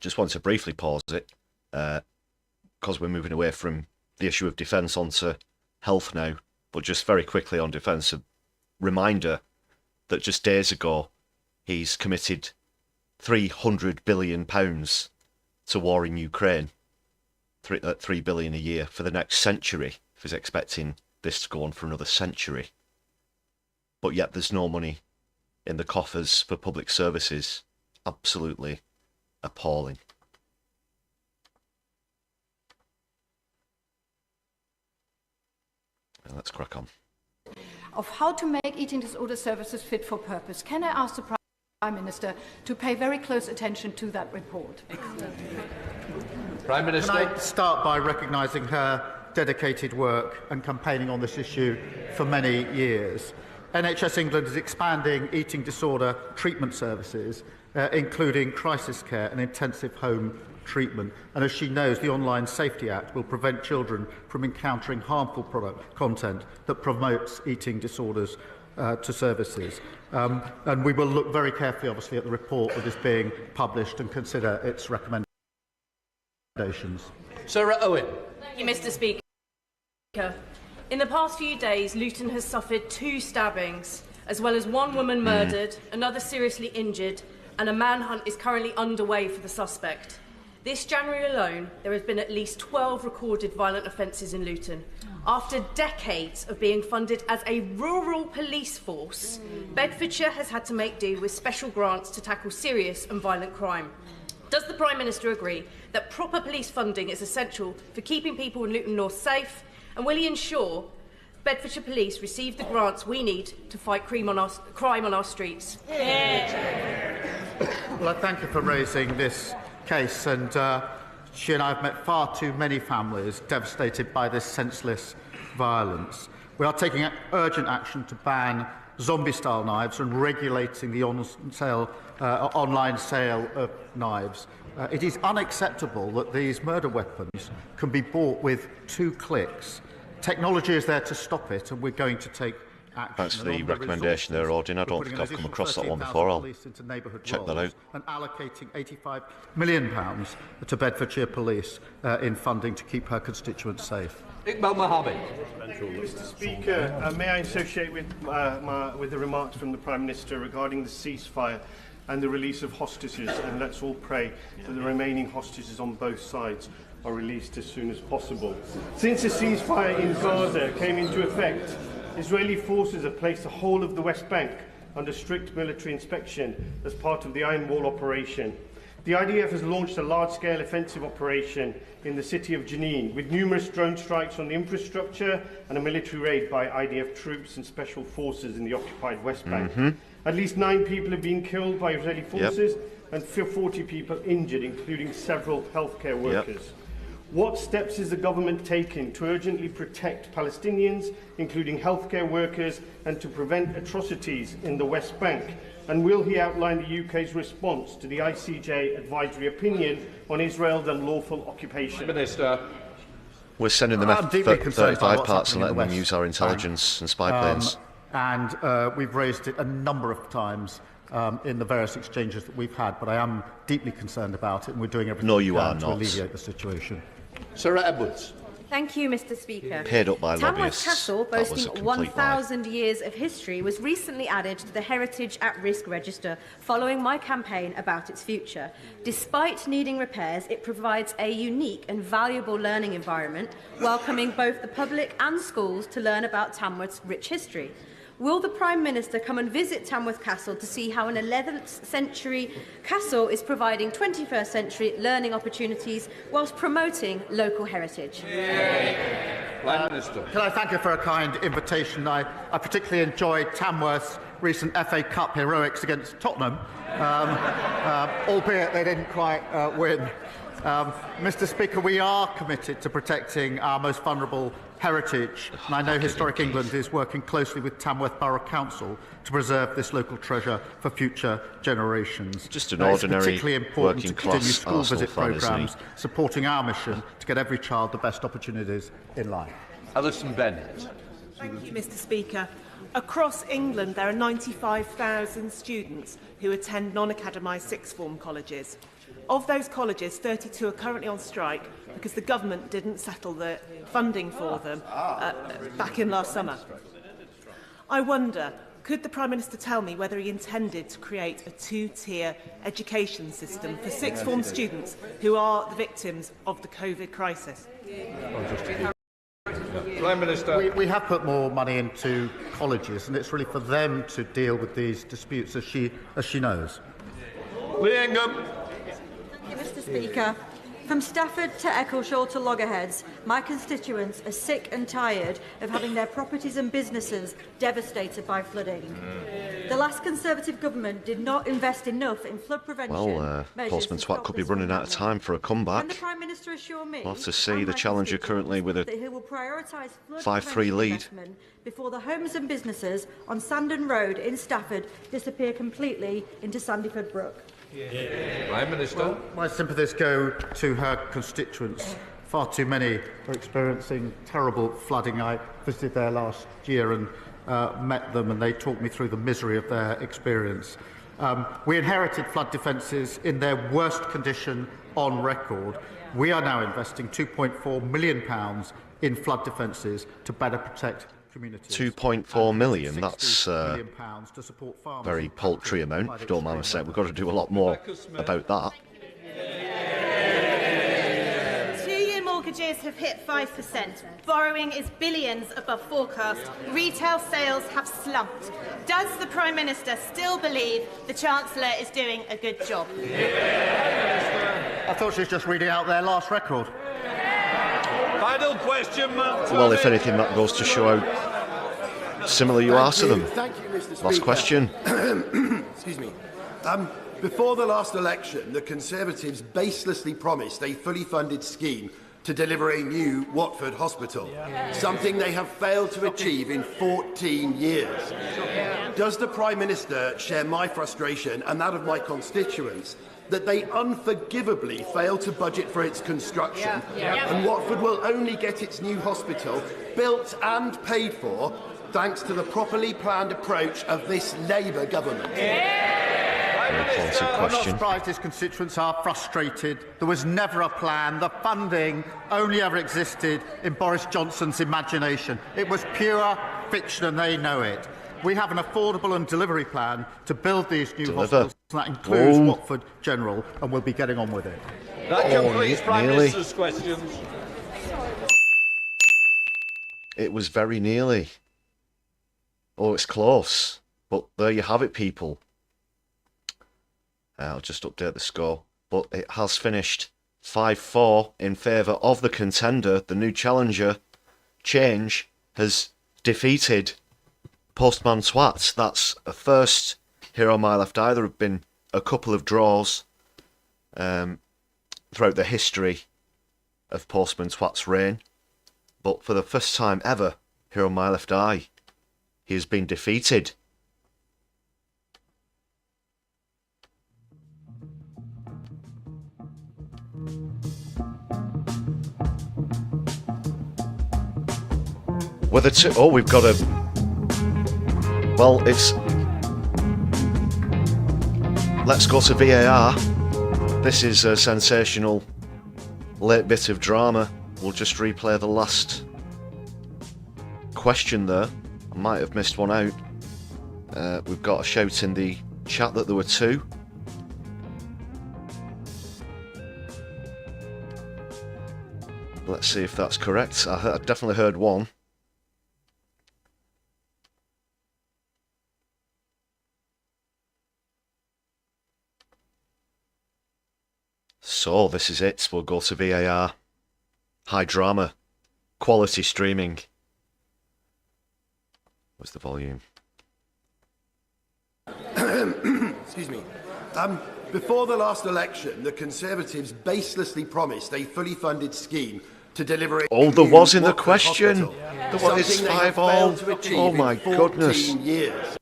Just want to briefly pause it, because we're moving away from the issue of defence onto health now, but just very quickly on defence, a reminder that just days ago he's committed £300 billion to war in Ukraine, $3 billion a year for the next century, if he's expecting this to go on for another century. But yet there's no money in the coffers for public services. Absolutely appalling. Let's crack on. Of how to make eating disorder services fit for purpose. Can I ask the Prime Minister to pay very close attention to that report? Prime Minister. Can I start by recognising her dedicated work and campaigning on this issue for many years? NHS England is expanding eating disorder treatment services, including crisis care and intensive home treatment. And as she knows, the Online Safety Act will prevent children from encountering harmful content that promotes eating disorders to services. And we will look very carefully, obviously, at the report that is being published and consider its recommendations. Sarah Owen. Thank you, Mr. Speaker. In the past few days, Luton has suffered 2 stabbings, as well as 1 woman murdered, another seriously injured, and a manhunt is currently underway for the suspect. This January alone, there has been at least 12 recorded violent offences in Luton. After decades of being funded as a rural police force, Bedfordshire has had to make do with special grants to tackle serious and violent crime. Does the Prime Minister agree that proper police funding is essential for keeping people in Luton North safe, and will he ensure Bedfordshire Police receive the grants we need to fight crime on our streets? Well, I thank you for raising this case, and she and I have met far too many families devastated by this senseless violence. We are taking urgent action to ban zombie-style knives and regulating the online sale of knives. It is unacceptable that these murder weapons can be bought with 2 clicks. Technology is there to stop it, and we're going to take action. Thanks for the recommendation there, Audin. I don't think I've come across that one before. I'll check that out. And allocating £85 million to Bedfordshire Police in funding to keep her constituents safe. Iqbal Mohammed. Mr. Speaker, may I associate with the remarks from the Prime Minister regarding the ceasefire and the release of hostages, and let's all pray that the remaining hostages on both sides are released as soon as possible. Since the ceasefire in Gaza came into effect, Israeli forces have placed the whole of the West Bank under strict military inspection as part of the Iron Wall operation. The IDF has launched a large-scale offensive operation in the city of Jenin, with numerous drone strikes on the infrastructure and a military raid by IDF troops and special forces in the occupied West Bank. At least 9 people have been killed by Israeli forces and 40 people injured, including several healthcare workers. What steps is the government taking to urgently protect Palestinians, including healthcare workers, and to prevent atrocities in the West Bank? And will he outline the UK's response to the ICJ advisory opinion on Israel's unlawful occupation? Minister. We're sending them F-35 parts and letting them use our intelligence and spy planes. And we've raised it a number of times in the various exchanges that we've had, but I am deeply concerned about it, and we're doing everything we can to alleviate the situation. Sarah Edwards. Thank you, Mr. Speaker. Paid up by Tamworth lobbyists. Castle, That was a boasting complete 1,000 years of history, was recently added to the Heritage at Risk Register following my campaign about its future. Despite needing repairs, it provides a unique and valuable learning environment, welcoming both the public and schools to learn about Tamworth's rich history. Will the Prime Minister come and visit Tamworth Castle to see how an 11th century castle is providing 21st century learning opportunities whilst promoting local heritage? Prime Minister. Can I thank you for a kind invitation? I particularly enjoyed Tamworth's recent FA Cup heroics against Tottenham, albeit they didn't quite win. Mr. Speaker, we are committed to protecting our most vulnerable heritage, and I know Historic England is working closely with Tamworth Borough Council to preserve this local treasure for future generations. Just an ordinary, it's particularly important to continue working-class school visit Arsenal fan, programmes, supporting our mission to get every child the best opportunities in life. Alison Bennett. Thank you, Mr. Speaker. Across England, there are 95,000 students who attend non-academised sixth form colleges. Of those colleges, 32 are currently on strike because the government didn't settle the funding for them back in last summer. I wonder, could the Prime Minister tell me whether he intended to create a two-tier education system for sixth form students who are the victims of the COVID crisis? Prime Minister. We have put more money into colleges, and it's really for them to deal with these disputes, as she knows. Lee Ingham. Mr. Speaker, from Stafford to Eccleshall to Loggerheads, my constituents are sick and tired of having their properties and businesses devastated by flooding. The last Conservative government did not invest enough in flood prevention. Well, Postman Twat could be running out of time for a comeback. Can the Prime Minister assure me? We'll have to see the challenger currently with a 5-3 lead. Before the homes and businesses on Sandon Road in Stafford disappear completely into Sandyford Brook. Prime Minister. Well, my sympathies go to her constituents. Far too many are experiencing terrible flooding. I visited there last year and met them, and they talked me through the misery of their experience. We inherited flood defences in their worst condition on record. We are now investing £2.4 million in flood defences to better protect communities. 2.4 million, that's a very paltry amount, if you don't mind me saying. We've got to do a lot more about that. Two-year mortgages have hit 5%. Borrowing is billions above forecast. Retail sales have slumped. Does the Prime Minister still believe the Chancellor is doing a good job? I thought she was just reading out their last record. Final question, Well, if anything, that goes to show how similar you are to them. Thank you, Mr. Speaker. Last question. Excuse me. Before the last election, the Conservatives baselessly promised a fully funded scheme to deliver a new Watford hospital, something they have failed to achieve in 14 years. Does the Prime Minister share my frustration and that of my constituents that they unforgivably failed to budget for its construction, and Watford will only get its new hospital built and paid for thanks to the properly planned approach of this Labour government? I'm not surprised his constituents are frustrated. There was never a plan. The funding only ever existed in Boris Johnson's imagination. It was pure fiction, and they know it. We have an affordable and delivery plan to build these new hospitals. That includes Watford General, and we'll be getting on with it. That completes Prime Minister's questions. It was very nearly. Oh, it's close. But there you have it, people. I'll just update the score. But it has finished 5-4 in favour of the contender. The new challenger, Change, has defeated Postman Twat. That's a first here on my left eye. There have been a couple of draws throughout the history of Postman Twat's reign. But for the first time ever here on my left eye, he has been defeated. Whether to... Oh, we've got a... Well, it's... Let's go to VAR. This is a sensational late bit of drama we'll just replay the last question there. I might have missed one out. We've got a shout in the chat that there were two. Let's see if that's correct. I definitely heard one. So this is it. We'll go to VAR. High drama. Quality streaming. What's the volume? Excuse me. Before the last election, the Conservatives baselessly promised a fully funded scheme to deliver it. Oh, there was in the question. There was 5-all. Oh my goodness. Years.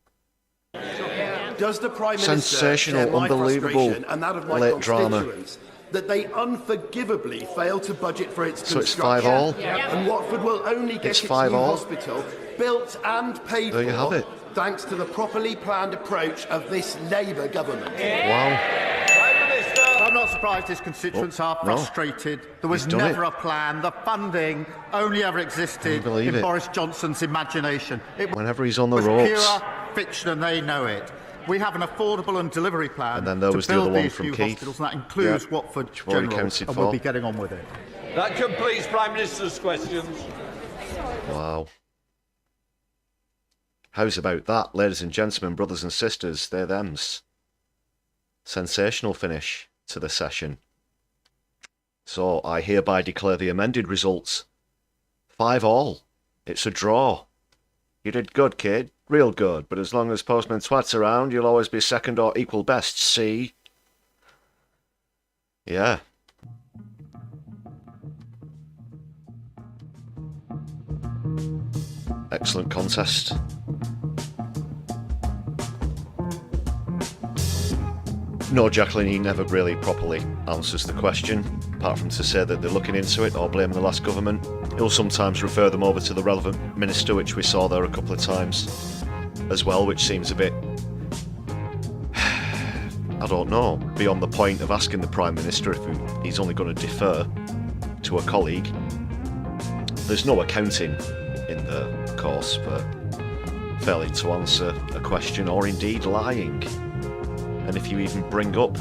Does the Prime Minister sensational, share my unbelievable frustration and that of my late drama constituents that they unforgivably failed to budget for its so construction? It's 5-all. And Watford will only get its new hospital built and paid there you for have it. thanks to the properly planned approach of this Labour government. Wow. I'm not surprised his constituents are frustrated. There was never a plan. The funding only ever existed in Boris Johnson's imagination. Whenever he's on the ropes. ropes. Pure fiction, and they know it. We have an affordable and delivery plan and then there was to build the other one these from new Keith. hospitals, and that includes Watford General, and we'll be getting on with it. That completes Prime Minister's questions. Wow. How's about that, ladies and gentlemen, brothers and sisters? They're thems. Sensational finish to the session. So I hereby declare the amended results 5-all. It's a draw. You did good, kid. Real good. But as long as Postman Twat's around, you'll always be second or equal best. See? Yeah. Excellent contest. No, Jacqueline, he never really properly answers the question, apart from to say that they're looking into it or blame the last government. He'll sometimes refer them over to the relevant minister, which we saw there a couple of times as well, which seems a bit, I don't know, beyond the point of asking the Prime Minister if he's only going to defer to a colleague. There's no accounting in the course for failing to answer a question or indeed lying. And if you even bring up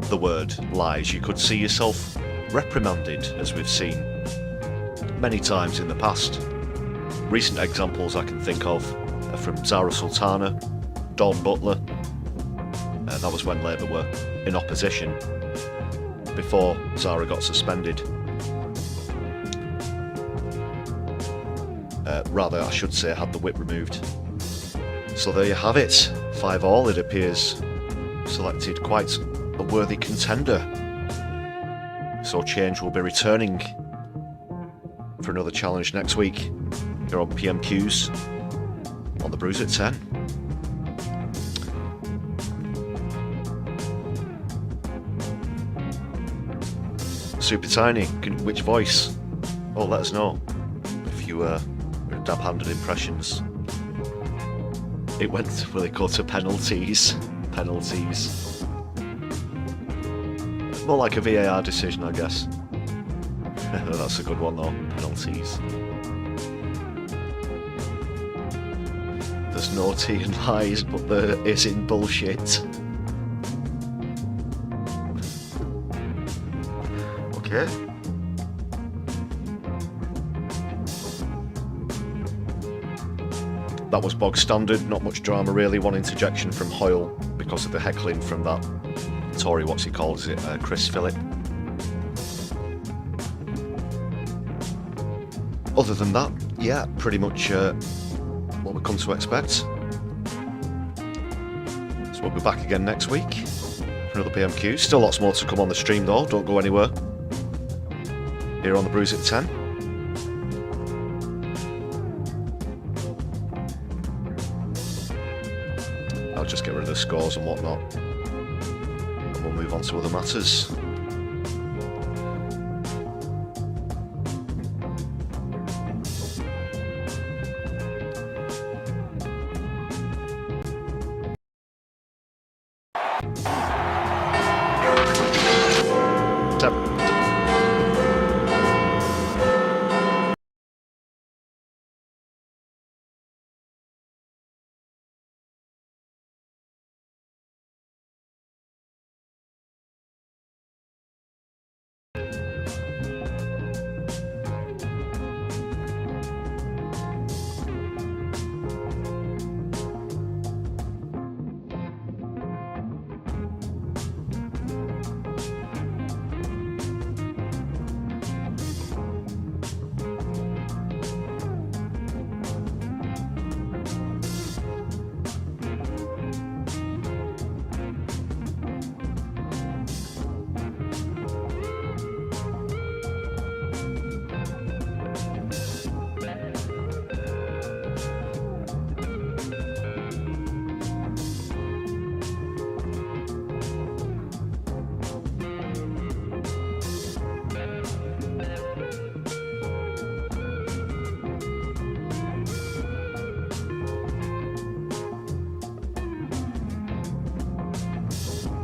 the word lies, you could see yourself reprimanded, as we've seen many times in the past. Recent examples I can think of are from Zara Sultana, Dawn Butler. That was when Labour were in opposition, before Zara got suspended. Rather, I should say, had the whip removed. So there you have it. 5-all, it appears. Selected quite a worthy contender. So Change will be returning for another challenge next week. You're on PMQs on the Brews at 10. Super Tiny, which voice? Oh, let us know if you dab-handed impressions. It went, will it go to penalties? Penalties. More like a VAR decision, I guess. That's a good one though. Penalties. There's no tea in lies, but there is in bullshit. Okay. That was bog standard, not much drama really. One interjection from Hoyle because of the heckling from that Tory, what's he called, is it Chris Phillip. Other than that, yeah, pretty much what we've come to expect. So we'll be back again next week for another PMQ. Still lots more to come on the stream though, don't go anywhere. Here on the Brews at 10. I'll just get rid of the scores and whatnot, and we'll move on to other matters.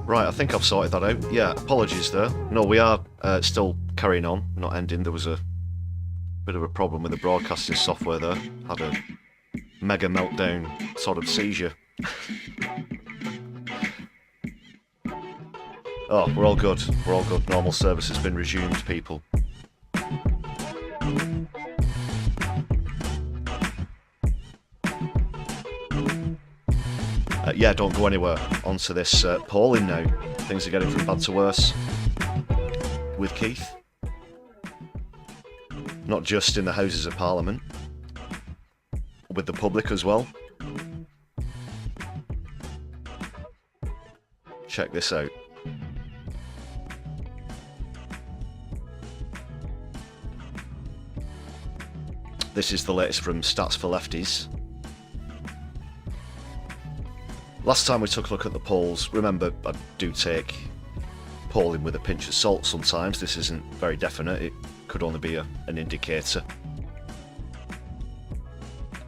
Right, I think I've sorted that out. Yeah, apologies there. No, we are still carrying on, not ending. There was a bit of a problem with the broadcasting software there. Had a mega meltdown sort of seizure. Oh, we're all good. We're all good. Normal service has been resumed, people. Yeah, don't go anywhere. Onto this polling now. Things are getting from bad to worse with Keith. Not just in the Houses of Parliament, with the public as well. Check this out. This is the latest from Stats for Lefties. Last time we took a look at the polls, remember I do take polling with a pinch of salt sometimes. This isn't very definite, it could only be an indicator.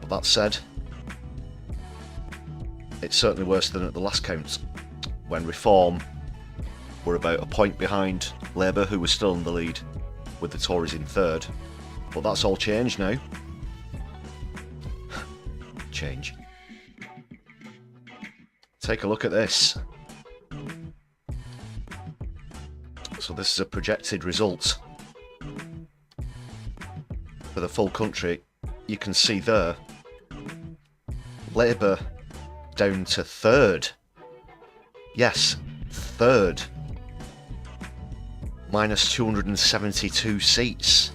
But that said, it's certainly worse than at the last count, when Reform were about a point behind Labour, who was still in the lead, with the Tories in third. But that's all changed now. Change. Take a look at this. So this is a projected result for the full country. You can see there, Labour down to third. Yes, third. Minus 272 seats.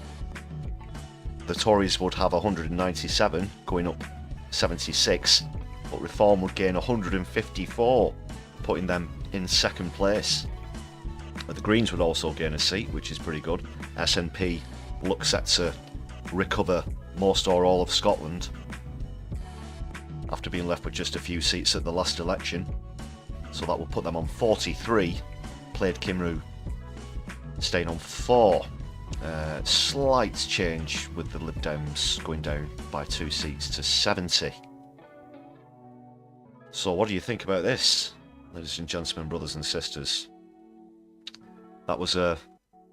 The Tories would have 197, going up 76. But Reform would gain 154, putting them in second place. The Greens would also gain a seat, which is pretty good. SNP looks set to recover most or all of Scotland after being left with just a few seats at the last election. So that will put them on 43. Plaid Cymru staying on 4. Slight change with the Lib Dems going down by 2 seats to 70. So what do you think about this, ladies and gentlemen, brothers and sisters? That was a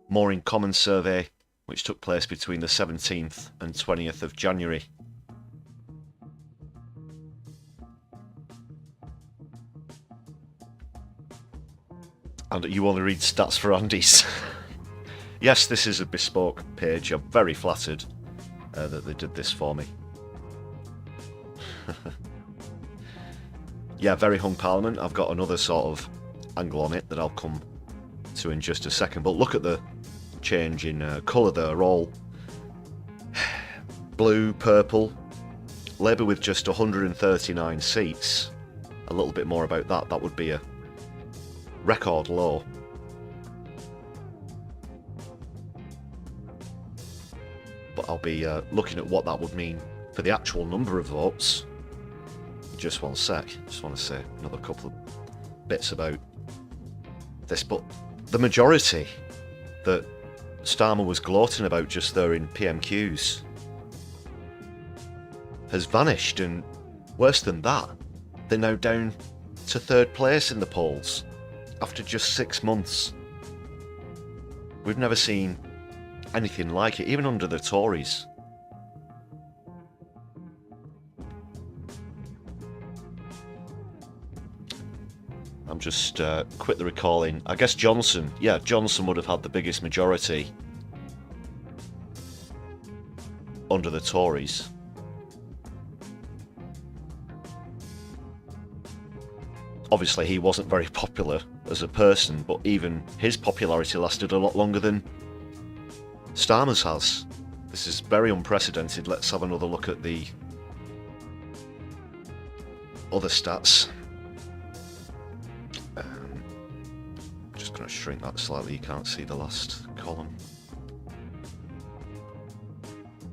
More in Common survey which took place between the 17th and 20th of January. And you only read Stats for Andes. Yes, this is a bespoke page. I'm very flattered that they did this for me. Yeah, very hung Parliament. I've got another sort of angle on it that I'll come to in just a second. But look at the change in colour. They're all blue, purple. Labour with just 139 seats. A little bit more about that. That would be a record low. But I'll be looking at what that would mean for the actual number of votes. Just one sec. Just want to say another couple of bits about this. But the majority that Starmer was gloating about just there in PMQs has vanished, and worse than that, they're now down to third place in the polls after just 6 months. We've never seen anything like it, even under the Tories. I'm just quickly recalling, I guess Johnson would have had the biggest majority under the Tories. Obviously he wasn't very popular as a person, but even his popularity lasted a lot longer than Starmer's has. This is very unprecedented. Let's have another look at the other stats. Just going to shrink that slightly, you can't see the last column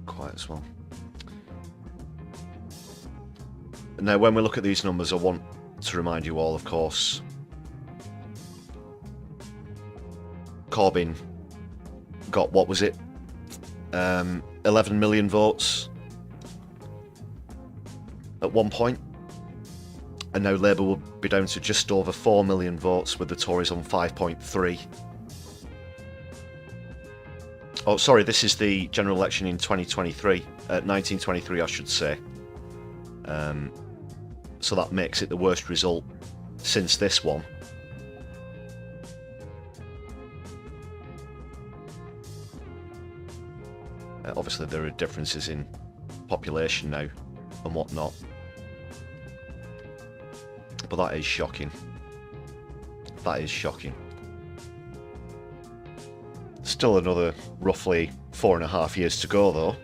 quite as well. Now when we look at these numbers, I want to remind you all, of course, Corbyn got, what was it, 11 million votes at one point. And now Labour will be down to just over 4 million votes, with the Tories on 5.3. Oh, sorry, this is the general election in 1923, I should say. So that makes it the worst result since this one. Obviously, there are differences in population now and whatnot. But that is shocking. That is shocking. Still another roughly 4.5 years to go, though.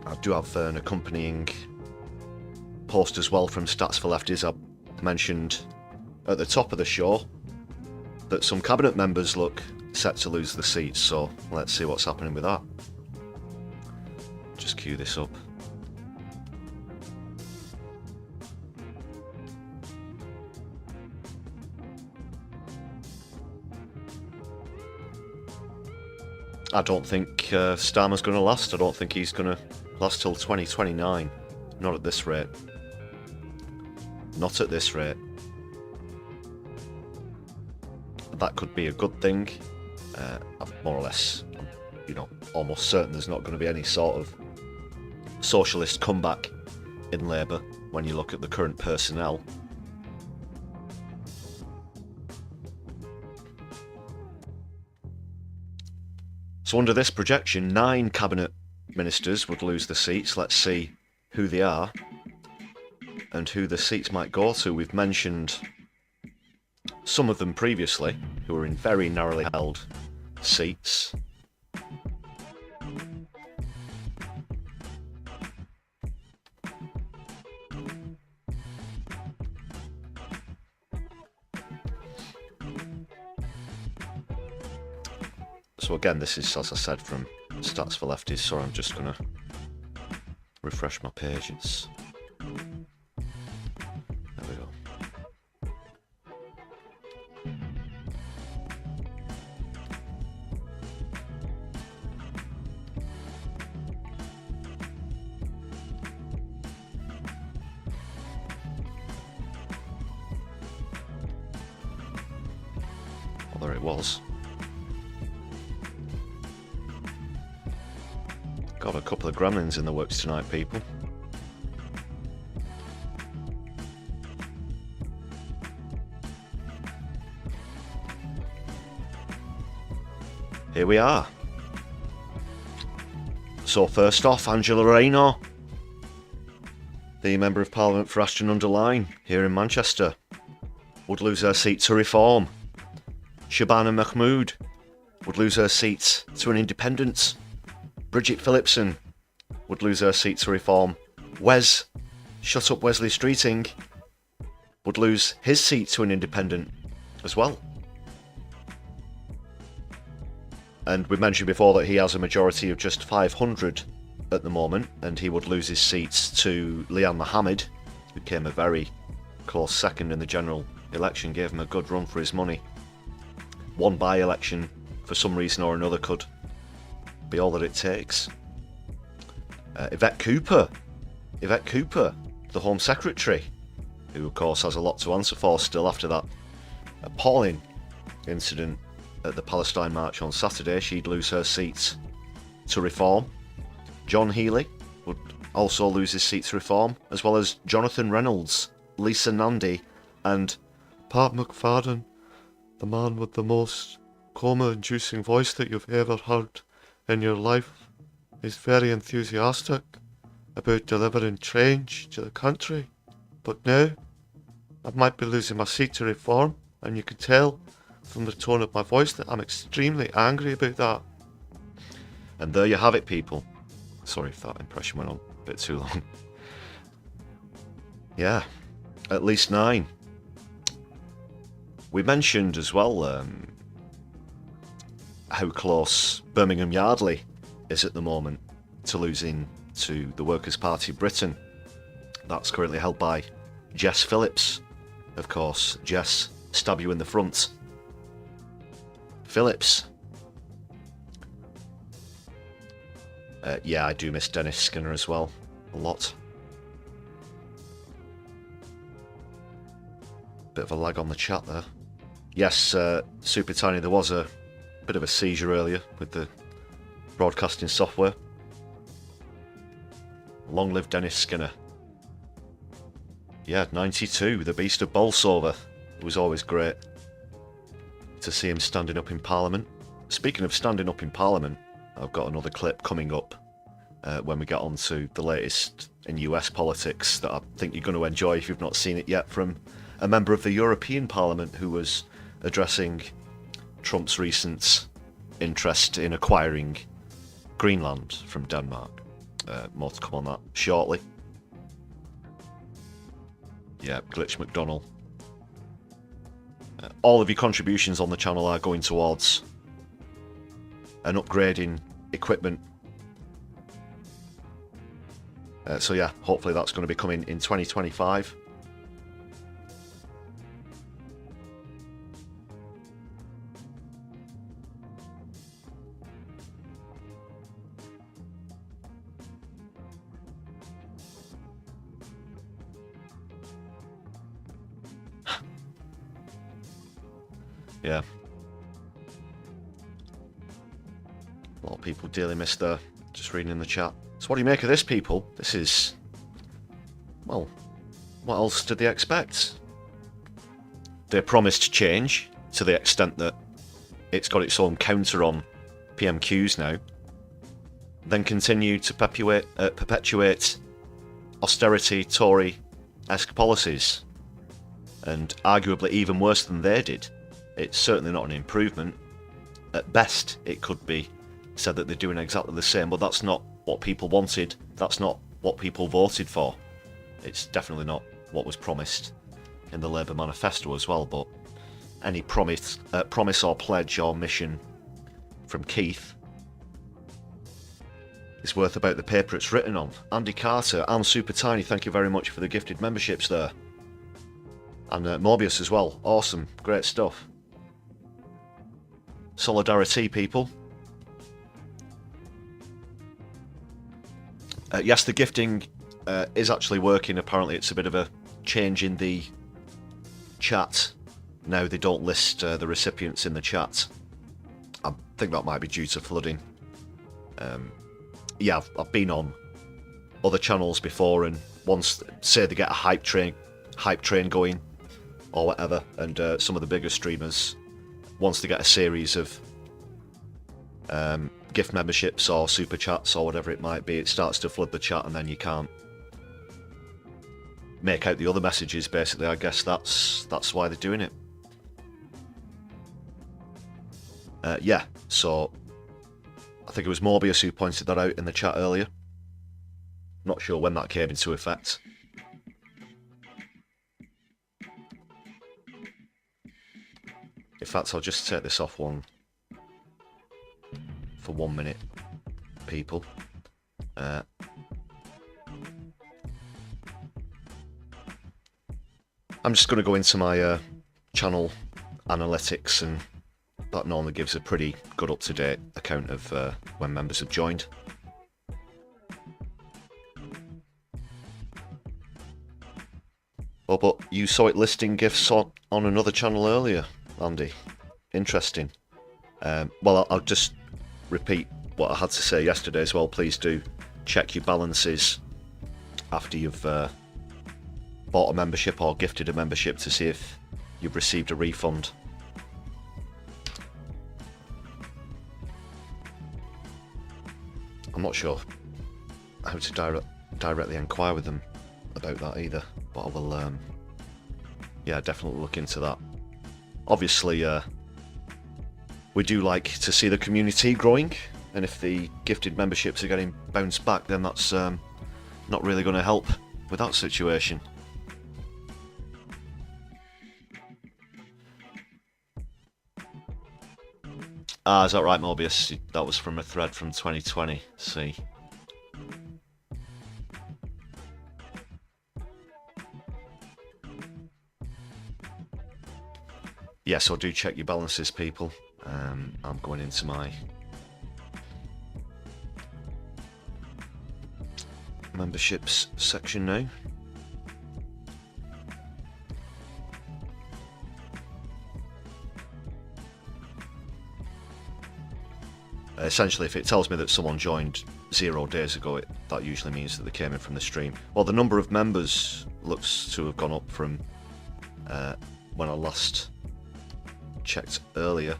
I do have an accompanying post as well from Stats for Lefties. I mentioned at the top of the show that some cabinet members look set to lose the seats, so let's see what's happening with that. Just cue this up. I don't think Starmer's going to last. I don't think he's going to last till 2029. Not at this rate. Not at this rate. That could be a good thing. I'm more or less, almost certain there's not going to be any sort of socialist comeback in Labour when you look at the current personnel. So under this projection, 9 cabinet ministers would lose the seats. Let's see who they are and who the seats might go to. We've mentioned some of them previously, who are in very narrowly held seats. So again, this is, as I said, from Stats for Lefties. Sorry, I'm just going to refresh my pages. There we go. Well, there it was. Got a couple of gremlins in the works tonight, people. Here we are. So first off, Angela Rayner, the Member of Parliament for Ashton-under-Lyne here in Manchester, would lose her seat to Reform. Shabana Mahmood would lose her seat to an independent. Bridget Phillipson would lose her seat to Reform. Shut Up Wesley Streeting, would lose his seat to an independent as well. And we mentioned before that he has a majority of just 500 at the moment, and he would lose his seats to Leanne Mohammed, who came a very close second in the general election, gave him a good run for his money. One by-election, for some reason or another, could be all that it takes. Yvette Cooper, the Home Secretary, who of course has a lot to answer for still after that appalling incident at the Palestine March on Saturday. She'd lose her seat to Reform. John Healey would also lose his seat to Reform, as well as Jonathan Reynolds, Lisa Nandy, and Pat McFadden, the man with the most coma-inducing voice that you've ever heard in your life. Is very enthusiastic about delivering change to the country. But now, I might be losing my seat to Reform, and you can tell from the tone of my voice that I'm extremely angry about that. And there you have it, people. Sorry if that impression went on a bit too long. Yeah, at least 9. We mentioned as well how close Birmingham Yardley is at the moment to losing to the Workers' Party Britain. That's currently held by Jess Phillips. Of course, Jess, stab you in the front. Phillips. Yeah, I do miss Dennis Skinner as well. a lot. Bit of a lag on the chat there. Yes, Super Tiny, there was a bit of a seizure earlier with the broadcasting software. Long live Dennis Skinner. Yeah, 92, the Beast of Bolsover. It was always great to see him standing up in Parliament. Speaking of standing up in Parliament, I've got another clip coming up when we get on to the latest in US politics that I think you're going to enjoy if you've not seen it yet, from a member of the European Parliament who was addressing Trump's recent interest in acquiring Greenland from Denmark. More to come on that shortly. Yeah, Glitch McDonald. All of your contributions on the channel are going towards an upgrading equipment. So yeah, hopefully that's going to be coming in 2025. Yeah. A lot of people dearly missed there. Just reading in the chat. So what do you make of this, people? This is... well, what else did they expect? They promised change to the extent that it's got its own counter on PMQs now. Then continue to perpetuate austerity Tory-esque policies. And arguably even worse than they did. It's certainly not an improvement. At best, it could be said that they're doing exactly the same, but that's not what people wanted. That's not what people voted for. It's definitely not what was promised in the Labour manifesto as well, but any promise or pledge or mission from Keith is worth about the paper it's written on. Andy Carter and Super Tiny, thank you very much for the gifted memberships there. And Morbius as well. Awesome. Great stuff. Solidari-Tea, people. Yes, the gifting is actually working. Apparently it's a bit of a change in the chat. Now they don't list the recipients in the chat. I think that might be due to flooding. Yeah, I've been on other channels before, and once, say they get a hype train going or whatever, and some of the bigger streamers, once they get a series of gift memberships or super chats or whatever it might be, it starts to flood the chat, and then you can't make out the other messages. Basically, I guess that's why they're doing it. Yeah, so I think it was Morbius who pointed that out in the chat earlier. Not sure when that came into effect. In fact, I'll just take this off for 1 minute, people. I'm just going to go into my channel analytics, and that normally gives a pretty good up-to-date account of when members have joined. Oh, but you saw it listing gifts on another channel earlier, Andy. Interesting. Well, I'll just repeat what I had to say yesterday as well. Please do check your balances after you've bought a membership or gifted a membership to see if you've received a refund. I'm not sure how to directly inquire with them about that either, but I will yeah, definitely look into that. Obviously we do like to see the community growing, and if the gifted memberships are getting bounced back, then that's not really going to help with that situation. Ah, is that right, Morbius? That was from a thread from 2020. See. Yeah, so do check your balances, people. I'm going into my memberships section now. Essentially, if it tells me that someone joined 0 days ago, that usually means that they came in from the stream. Well, the number of members looks to have gone up from when I last checked earlier.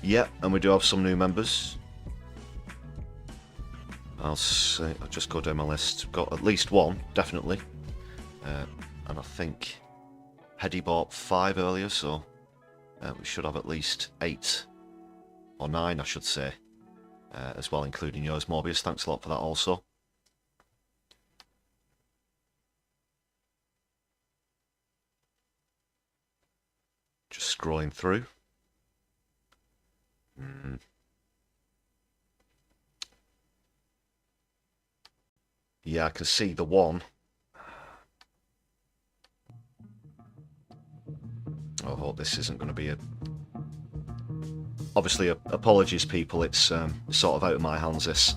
Yeah, and we do have some new members. I'll just go down my list. Got at least one, definitely. And I think Hedy bought 5 earlier, so we should have at least 8 or 9, I should say, as well, including yours, Morbius. Thanks a lot for that also. Just scrolling through. Yeah, I can see the one. I hope this isn't going to be a... Obviously, apologies, people. It's sort of out of my hands, this.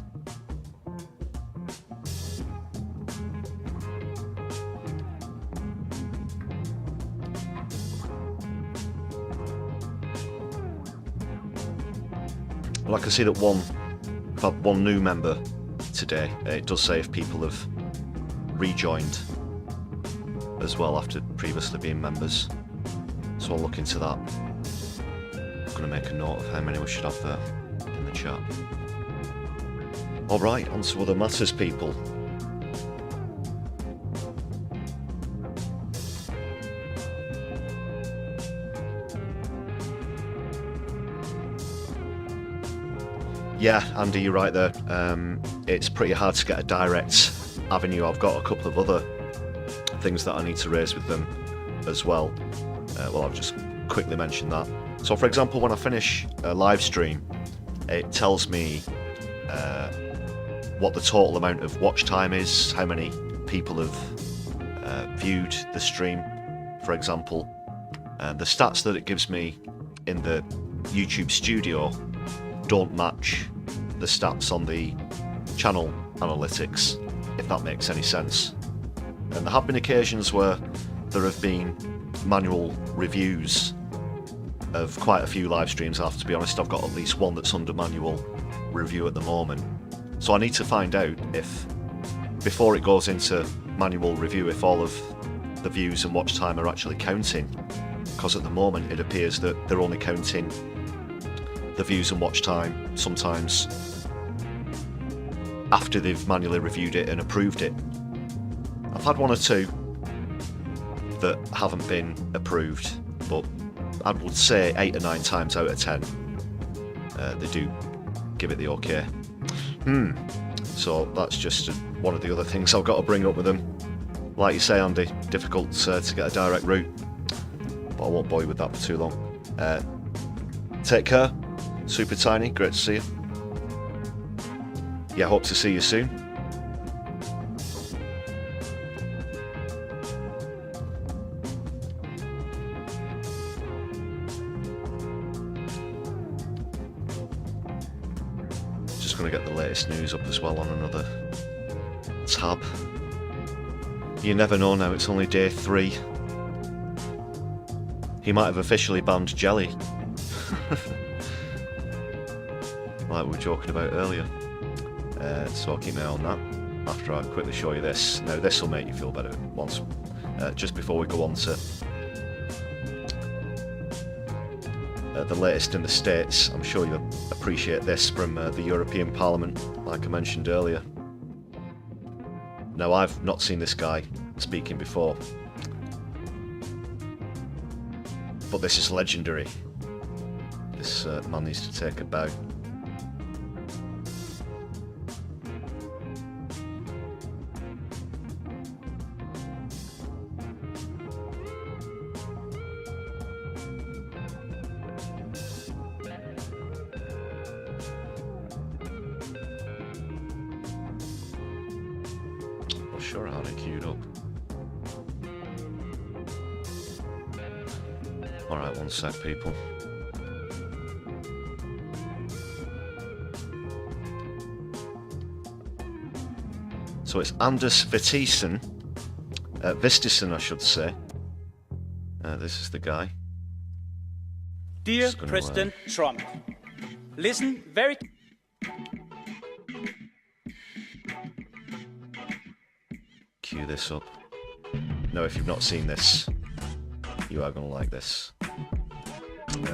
Well, I can see that I've had one new member today. It does say if people have rejoined as well after previously being members. So I'll look into that. I'm going to make a note of how many we should have there in the chat. Alright, on to other matters, people. Yeah, Andy, you're right there. It's pretty hard to get a direct avenue. I've got a couple of other things that I need to raise with them as well. Well, I'll just quickly mention that. So, for example, when I finish a live stream, it tells me what the total amount of watch time is, how many people have viewed the stream, for example. The stats that it gives me in the YouTube studio don't match the stats on the channel analytics, if that makes any sense. And there have been occasions where there have been manual reviews of quite a few live streams. I have to be honest, I've got at least one that's under manual review at the moment. So I need to find out if, before it goes into manual review, if all of the views and watch time are actually counting. Because at the moment it appears that they're only counting the views and watch time sometimes after they've manually reviewed it and approved it. I've had one or two that haven't been approved, but I would say 8 or 9 times out of 10 they do give it the okay. So that's just one of the other things I've got to bring up with them. Like you say, Andy, difficult to get a direct route, but I won't bore you with that for too long. Take care. Super Tiny, great to see you. Yeah, hope to see you soon. Just going to get the latest news up as well on another tab. You never know now, it's only day 3. He might have officially banned jelly. Like we were joking about earlier. So I'll keep an eye on that after I quickly show you this. Now this will make you feel better once. Just before we go on to the latest in the States, I'm sure you'll appreciate this from the European Parliament, like I mentioned earlier. Now I've not seen this guy speaking before, but this is legendary. This man needs to take a bow. Sure, I had it queued up. Alright, one sec, people. So it's Anders Vistisen, I should say. This is the guy. Dear President Trump, listen very... Cue this up. No, if you've not seen this, you are going to like this.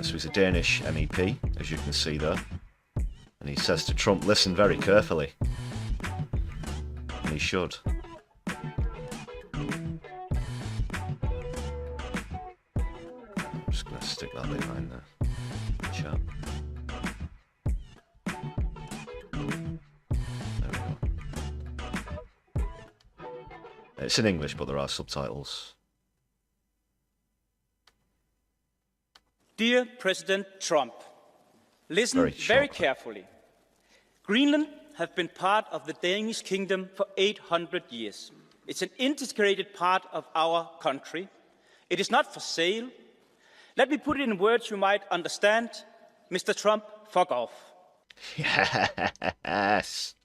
So he's a Danish MEP, as you can see there. And he says to Trump, listen very carefully. And he should. I'm just going to stick that behind the chat. There we go. It's in English, but there are subtitles. Dear President Trump, listen very carefully. Greenland has been part of the Danish kingdom for 800 years. It's an integrated part of our country. It is not for sale. Let me put it in words you might understand. Mr. Trump, fuck off. Yes.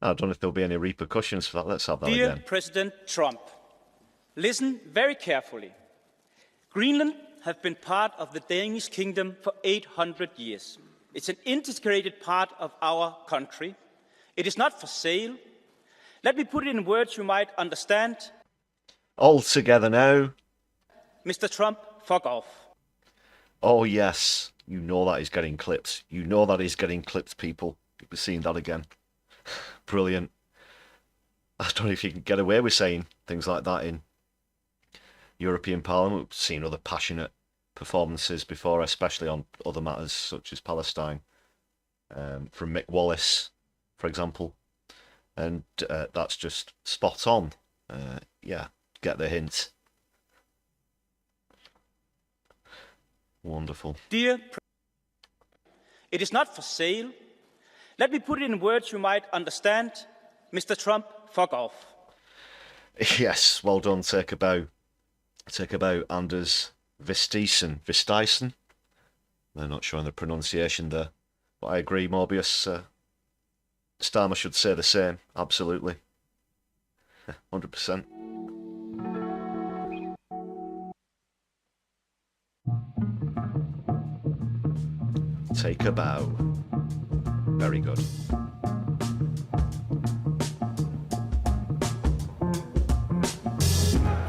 I don't know if there'll be any repercussions for that. Let's have that again. Dear President Trump, listen very carefully. Greenland have been part of the Danish kingdom for 800 years. It's an integrated part of our country. It is not for sale. Let me put it in words you might understand. All together now. Mr. Trump, fuck off. Oh yes, you know that is getting clipped. You know that is getting clipped, people. You'll be seeing that again. Brilliant. I don't know if you can get away with saying things like that in European Parliament. We've seen other passionate performances before, especially on other matters such as Palestine, from Mick Wallace, for example, and that's just spot on. Yeah, get the hint. Wonderful. Dear, it is not for sale. Let me put it in words you might understand. Mr. Trump, fuck off. Yes, well done. Take a bow. Take a bow, Anders Vistisen. They're not showing the pronunciation there. But I agree, Morbius. Starmer should say the same. Absolutely. 100%. Take a bow. Very good.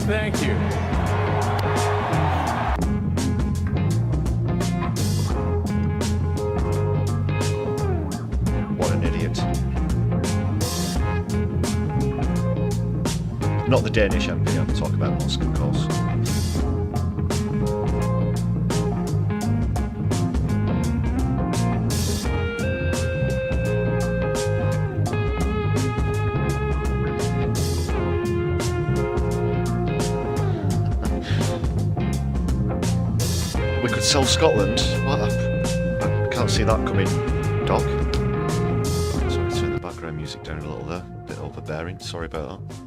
Thank you. What an idiot. Not the Danish MP, I'm talking about Musk, of course. Sell Scotland? What? I can't see that coming, Doc. Sorry, turn the background music down a little there. A bit overbearing. Sorry about that.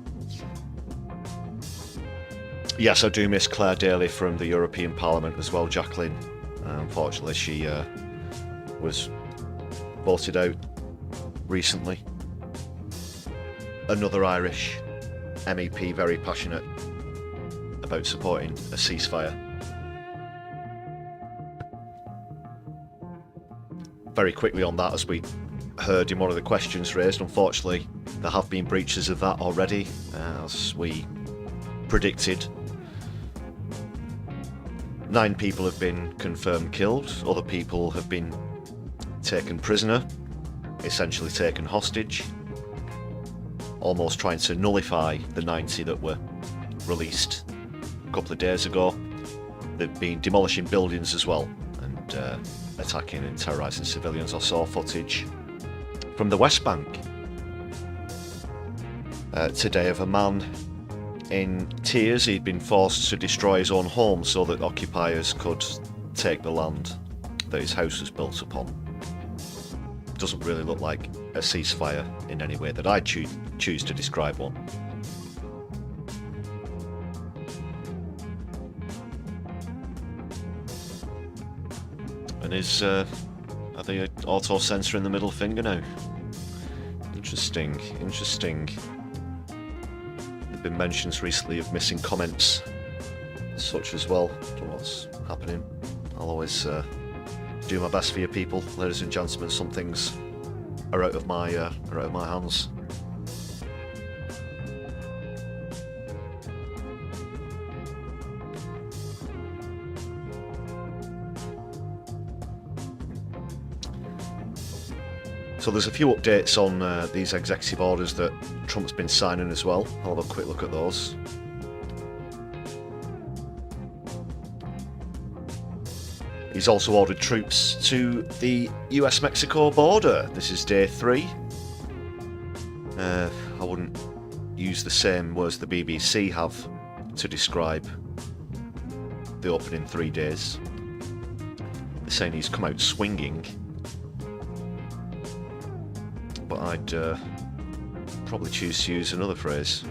Yes, I do miss Claire Daly from the European Parliament as well, Jacqueline. Unfortunately, she was voted out recently. Another Irish MEP, very passionate about supporting a ceasefire. Very quickly on that, as we heard in one of the questions raised, unfortunately there have been breaches of that already, as we predicted. 9 people have been confirmed killed, other people have been taken prisoner, essentially taken hostage, almost trying to nullify the 90 that were released a couple of days ago. They've been demolishing buildings as well, and attacking and terrorising civilians. I saw footage from the West Bank today of a man in tears. He'd been forced to destroy his own home so that occupiers could take the land that his house was built upon. Doesn't really look like a ceasefire in any way that I choose to describe one. And are they auto-censoring the middle finger now? Interesting. There've been mentions recently of missing comments, such as well. Don't know what's happening. I'll always do my best for you people, ladies and gentlemen. Some things are out of my hands. So there's a few updates on these executive orders that Trump's been signing as well. I'll have a quick look at those. He's also ordered troops to the US-Mexico border. This is day 3. I wouldn't use the same words the BBC have to describe the opening 3 days. They're saying he's come out swinging. But I'd probably choose to use another phrase.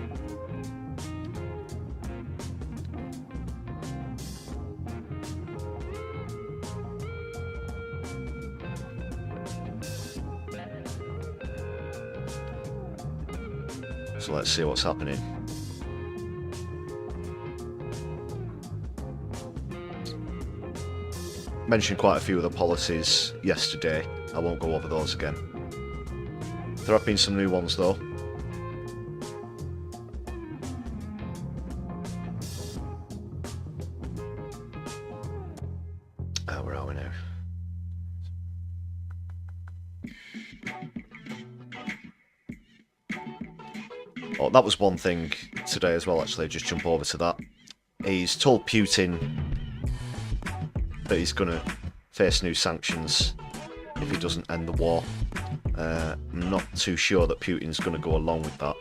So let's see what's happening. Mentioned quite a few of the policies yesterday. I won't go over those again. There have been some new ones though. Where are we now? Oh, that was one thing today as well, actually. Just jump over to that. He's told Putin that he's going to face new sanctions if he doesn't end the war. I'm not too sure that Putin's going to go along with that.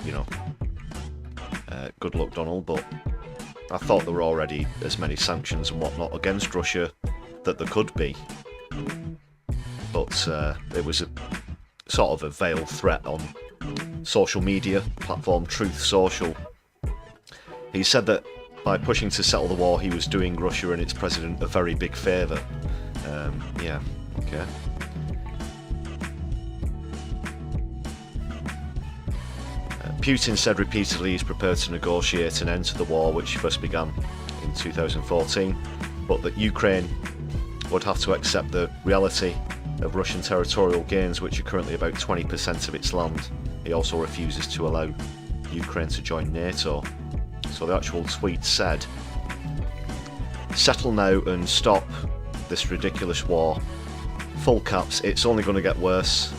You know, good luck, Donald, but I thought there were already as many sanctions and whatnot against Russia that there could be. But it was a sort of a veiled threat on social media platform Truth Social. He said that by pushing to settle the war, he was doing Russia and its president a very big favour. Yeah, okay. Putin said repeatedly he's prepared to negotiate an end to the war, which first began in 2014, but that Ukraine would have to accept the reality of Russian territorial gains, which are currently about 20% of its land. He also refuses to allow Ukraine to join NATO. So the actual tweet said, "Settle now and stop this ridiculous war. Full caps, it's only going to get worse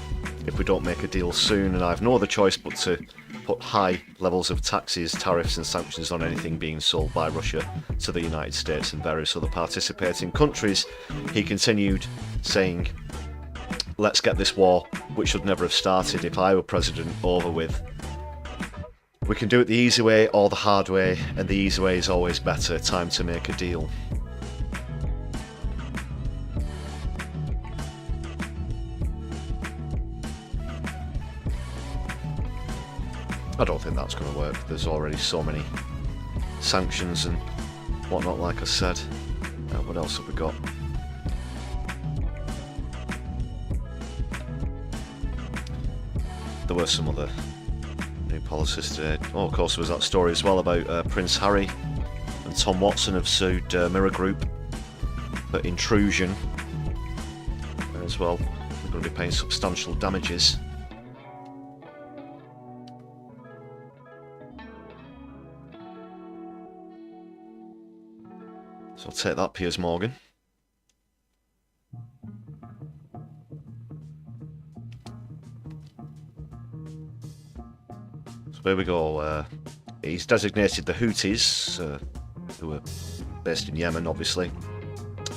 if we don't make a deal soon, and I have no other choice but to put high levels of taxes, tariffs and sanctions on anything being sold by Russia to the United States and various other participating countries." He continued saying, "Let's get this war, which should never have started if I were president, over with. We can do it the easy way or the hard way, and the easy way is always better. Time to make a deal." I don't think that's going to work. There's already so many sanctions and whatnot, like I said. What else have we got? There were some other new policies today. Oh, of course, there was that story as well about Prince Harry and Tom Watson have sued Mirror Group for intrusion as well. They're going to be paying substantial damages. So I'll take that, Piers Morgan. So here we go. He's designated the Houthis, who are based in Yemen, obviously,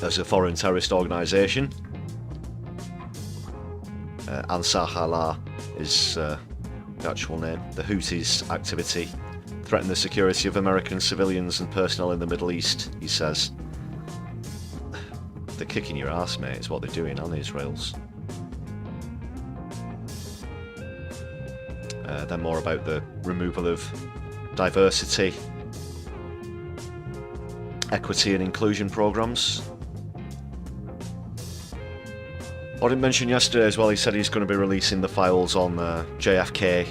as a foreign terrorist organisation. Ansar Allah is the actual name. The Houthis' activity threaten the security of American civilians and personnel in the Middle East, he says. They're kicking your ass, mate, is what they're doing on the Israels. Then more about the removal of diversity, equity and inclusion programmes. I didn't mention yesterday as well, he said he's going to be releasing the files on JFK,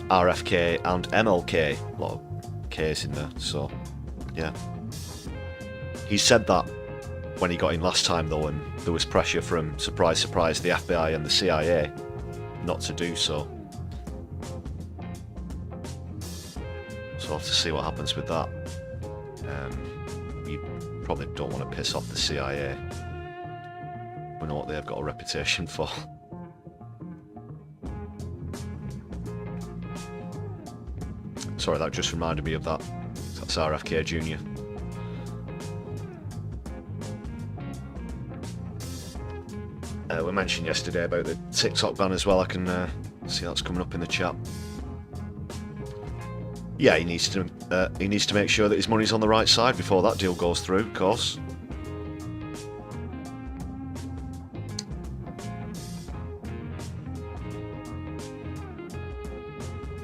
RFK and MLK. A lot of K's in there, so yeah. He said that when he got in last time though, and there was pressure from, surprise surprise, the FBI and the CIA not to do so. So we'll have to see what happens with that. You probably don't want to piss off the CIA. We know what they've got a reputation for. Sorry, that just reminded me of that. That's RFK Jr. We mentioned yesterday about the TikTok ban as well. I can see that's coming up in the chat. Yeah, he needs to make sure that his money's on the right side before that deal goes through, of course.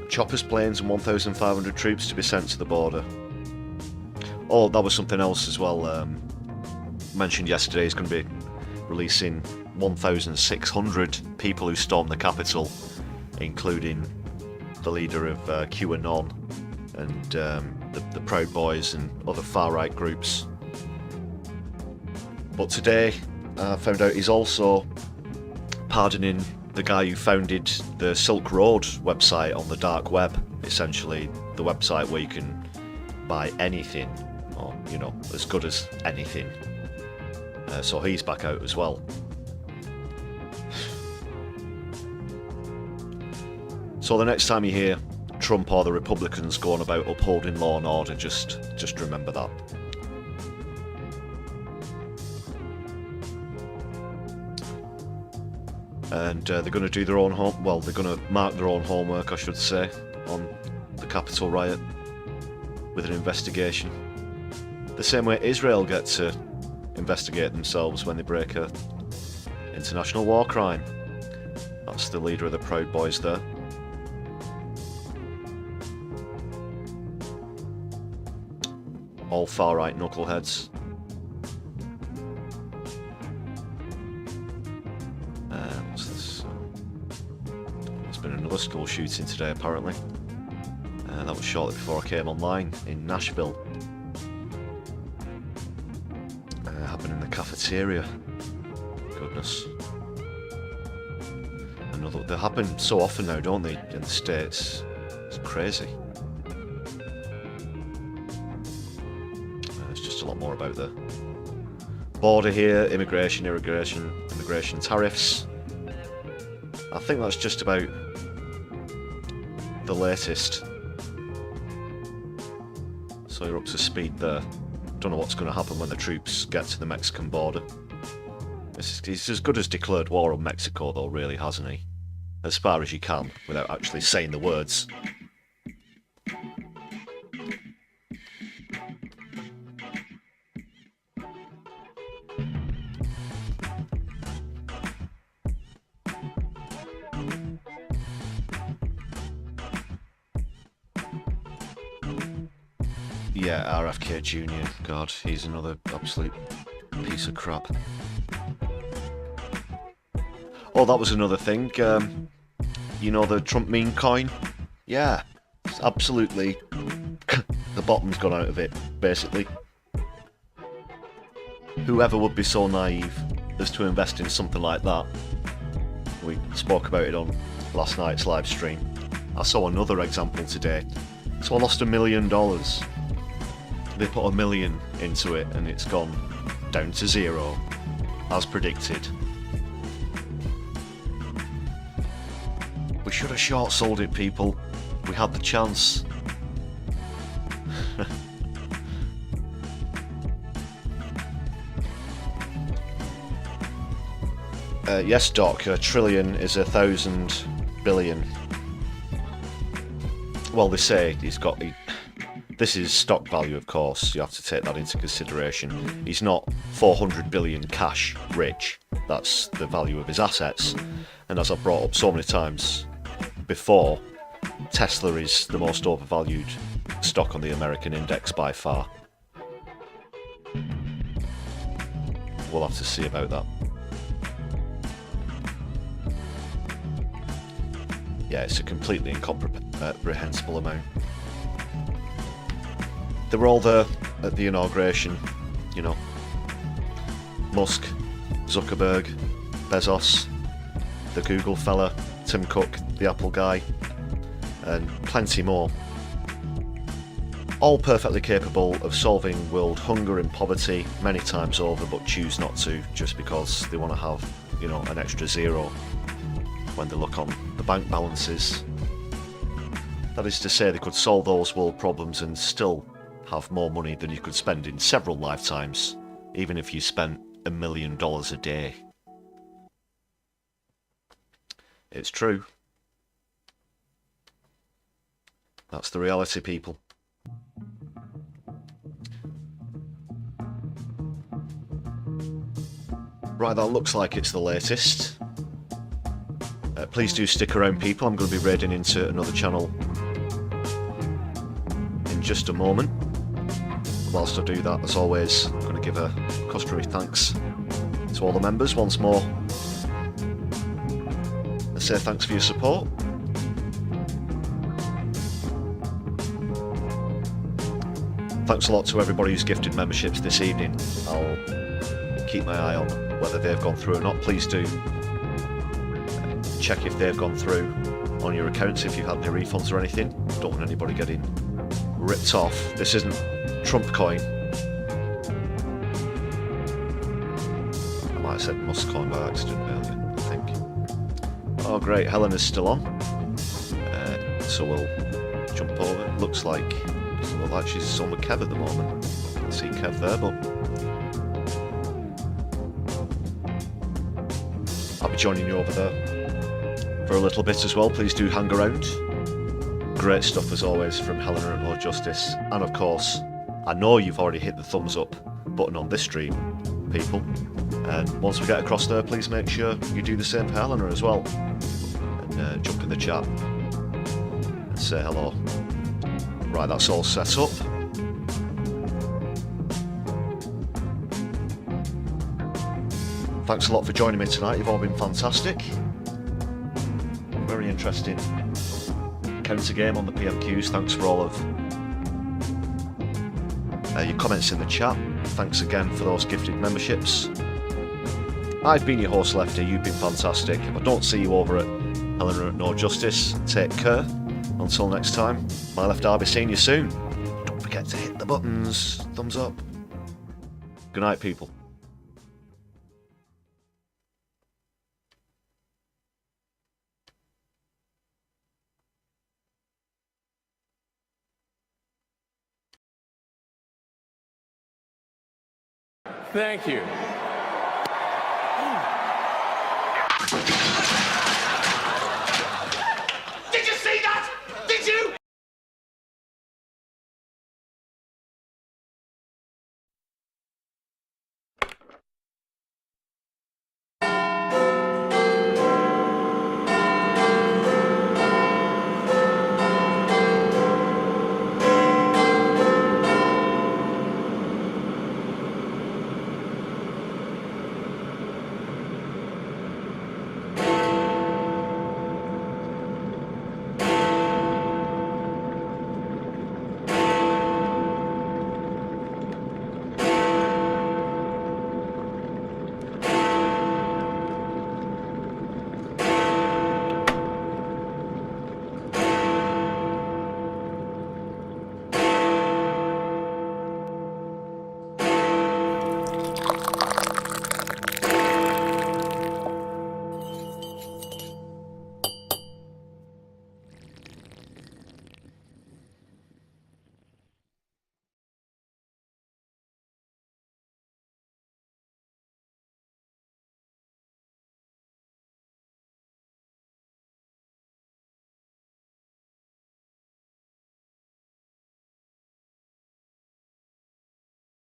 Choppers, planes and 1,500 troops to be sent to the border. Oh, that was something else as well. Mentioned yesterday, he's going to be releasing 1,600 people who stormed the Capitol, including the leader of QAnon and the Proud Boys and other far-right groups. But today I found out he's also pardoning the guy who founded the Silk Road website on the dark web, essentially the website where you can buy anything, or, you know, as good as anything. So he's back out as well. So the next time you hear Trump or the Republicans going about upholding law and order, just remember that. And they're going to do their own they're going to mark their own homework, I should say, on the Capitol riot with an investigation. The same way Israel get to investigate themselves when they break a international war crime. That's the leader of the Proud Boys there. All far-right knuckleheads. What's this? There's been another school shooting today, apparently. That was shortly before I came online in Nashville. Happened in the cafeteria. Goodness. Another. They happen so often now, don't they, in the States? It's crazy. It's just a lot more about the border here, immigration tariffs. I think that's just about the latest. So you're up to speed there. Don't know what's going to happen when the troops get to the Mexican border. He's as good as declared war on Mexico though, really, hasn't he? As far as you can, without actually saying the words. Yeah, RFK Jr. God, he's another absolute piece of crap. Oh, that was another thing. You know the Trump meme coin? Yeah, it's absolutely... the bottom's gone out of it, basically. Whoever would be so naive as to invest in something like that? We spoke about it on last night's live stream. I saw another example today. So I lost $1 million. They put $1 million into it and it's gone down to zero, as predicted. We should have short sold it, people. We had the chance. Yes, Doc, a trillion is 1,000 billion. Well, they say he's got... This is stock value, of course, you have to take that into consideration. He's not 400 billion cash rich, that's the value of his assets. And as I've brought up so many times before, Tesla is the most overvalued stock on the American index by far. We'll have to see about that. Yeah, it's a completely incomprehensible amount. They were all there at the inauguration, you know. Musk, Zuckerberg, Bezos, the Google fella, Tim Cook, the Apple guy, and plenty more. All perfectly capable of solving world hunger and poverty many times over, but choose not to, just because they want to have, you know, an extra zero when they look on the bank balances. That is to say, they could solve those world problems and still have more money than you could spend in several lifetimes, even if you spent $1 million a day. It's true. That's the reality, people. Right, that looks like it's the latest. Please do stick around, people. I'm going to be raiding into another channel in just a moment. Whilst I do that, as always, I'm going to give a customary thanks to all the members once more. And say thanks for your support. Thanks a lot to everybody who's gifted memberships this evening. I'll keep my eye on whether they've gone through or not. Please do check if they've gone through on your accounts if you've had any refunds or anything. Don't want anybody getting ripped off. This isn't Trump coin. I might have said Musk coin by accident earlier, I think. Oh great, Helena's still on. So we'll jump over. Looks like, doesn't look like she's on with Kev at the moment. I see Kev there, but I'll be joining you over there for a little bit as well. Please do hang around. Great stuff as always from Helena at Lord Justice. And of course, I know you've already hit the thumbs up button on this stream, people. And once we get across there, please make sure you do the same for Helena as well. And jump in the chat and say hello. Right, that's all set up. Thanks a lot for joining me tonight. You've all been fantastic. Very interesting counter game on the PMQs. Thanks for all of your comments in the chat. Thanks again for those gifted memberships. I've been your host, Lefty. You've been fantastic. If I don't see you over at Helena at No Justice, take care. Until next time, my Left, I'll be seeing you soon. Don't forget to hit the buttons. Thumbs up. Good night, people. Thank you.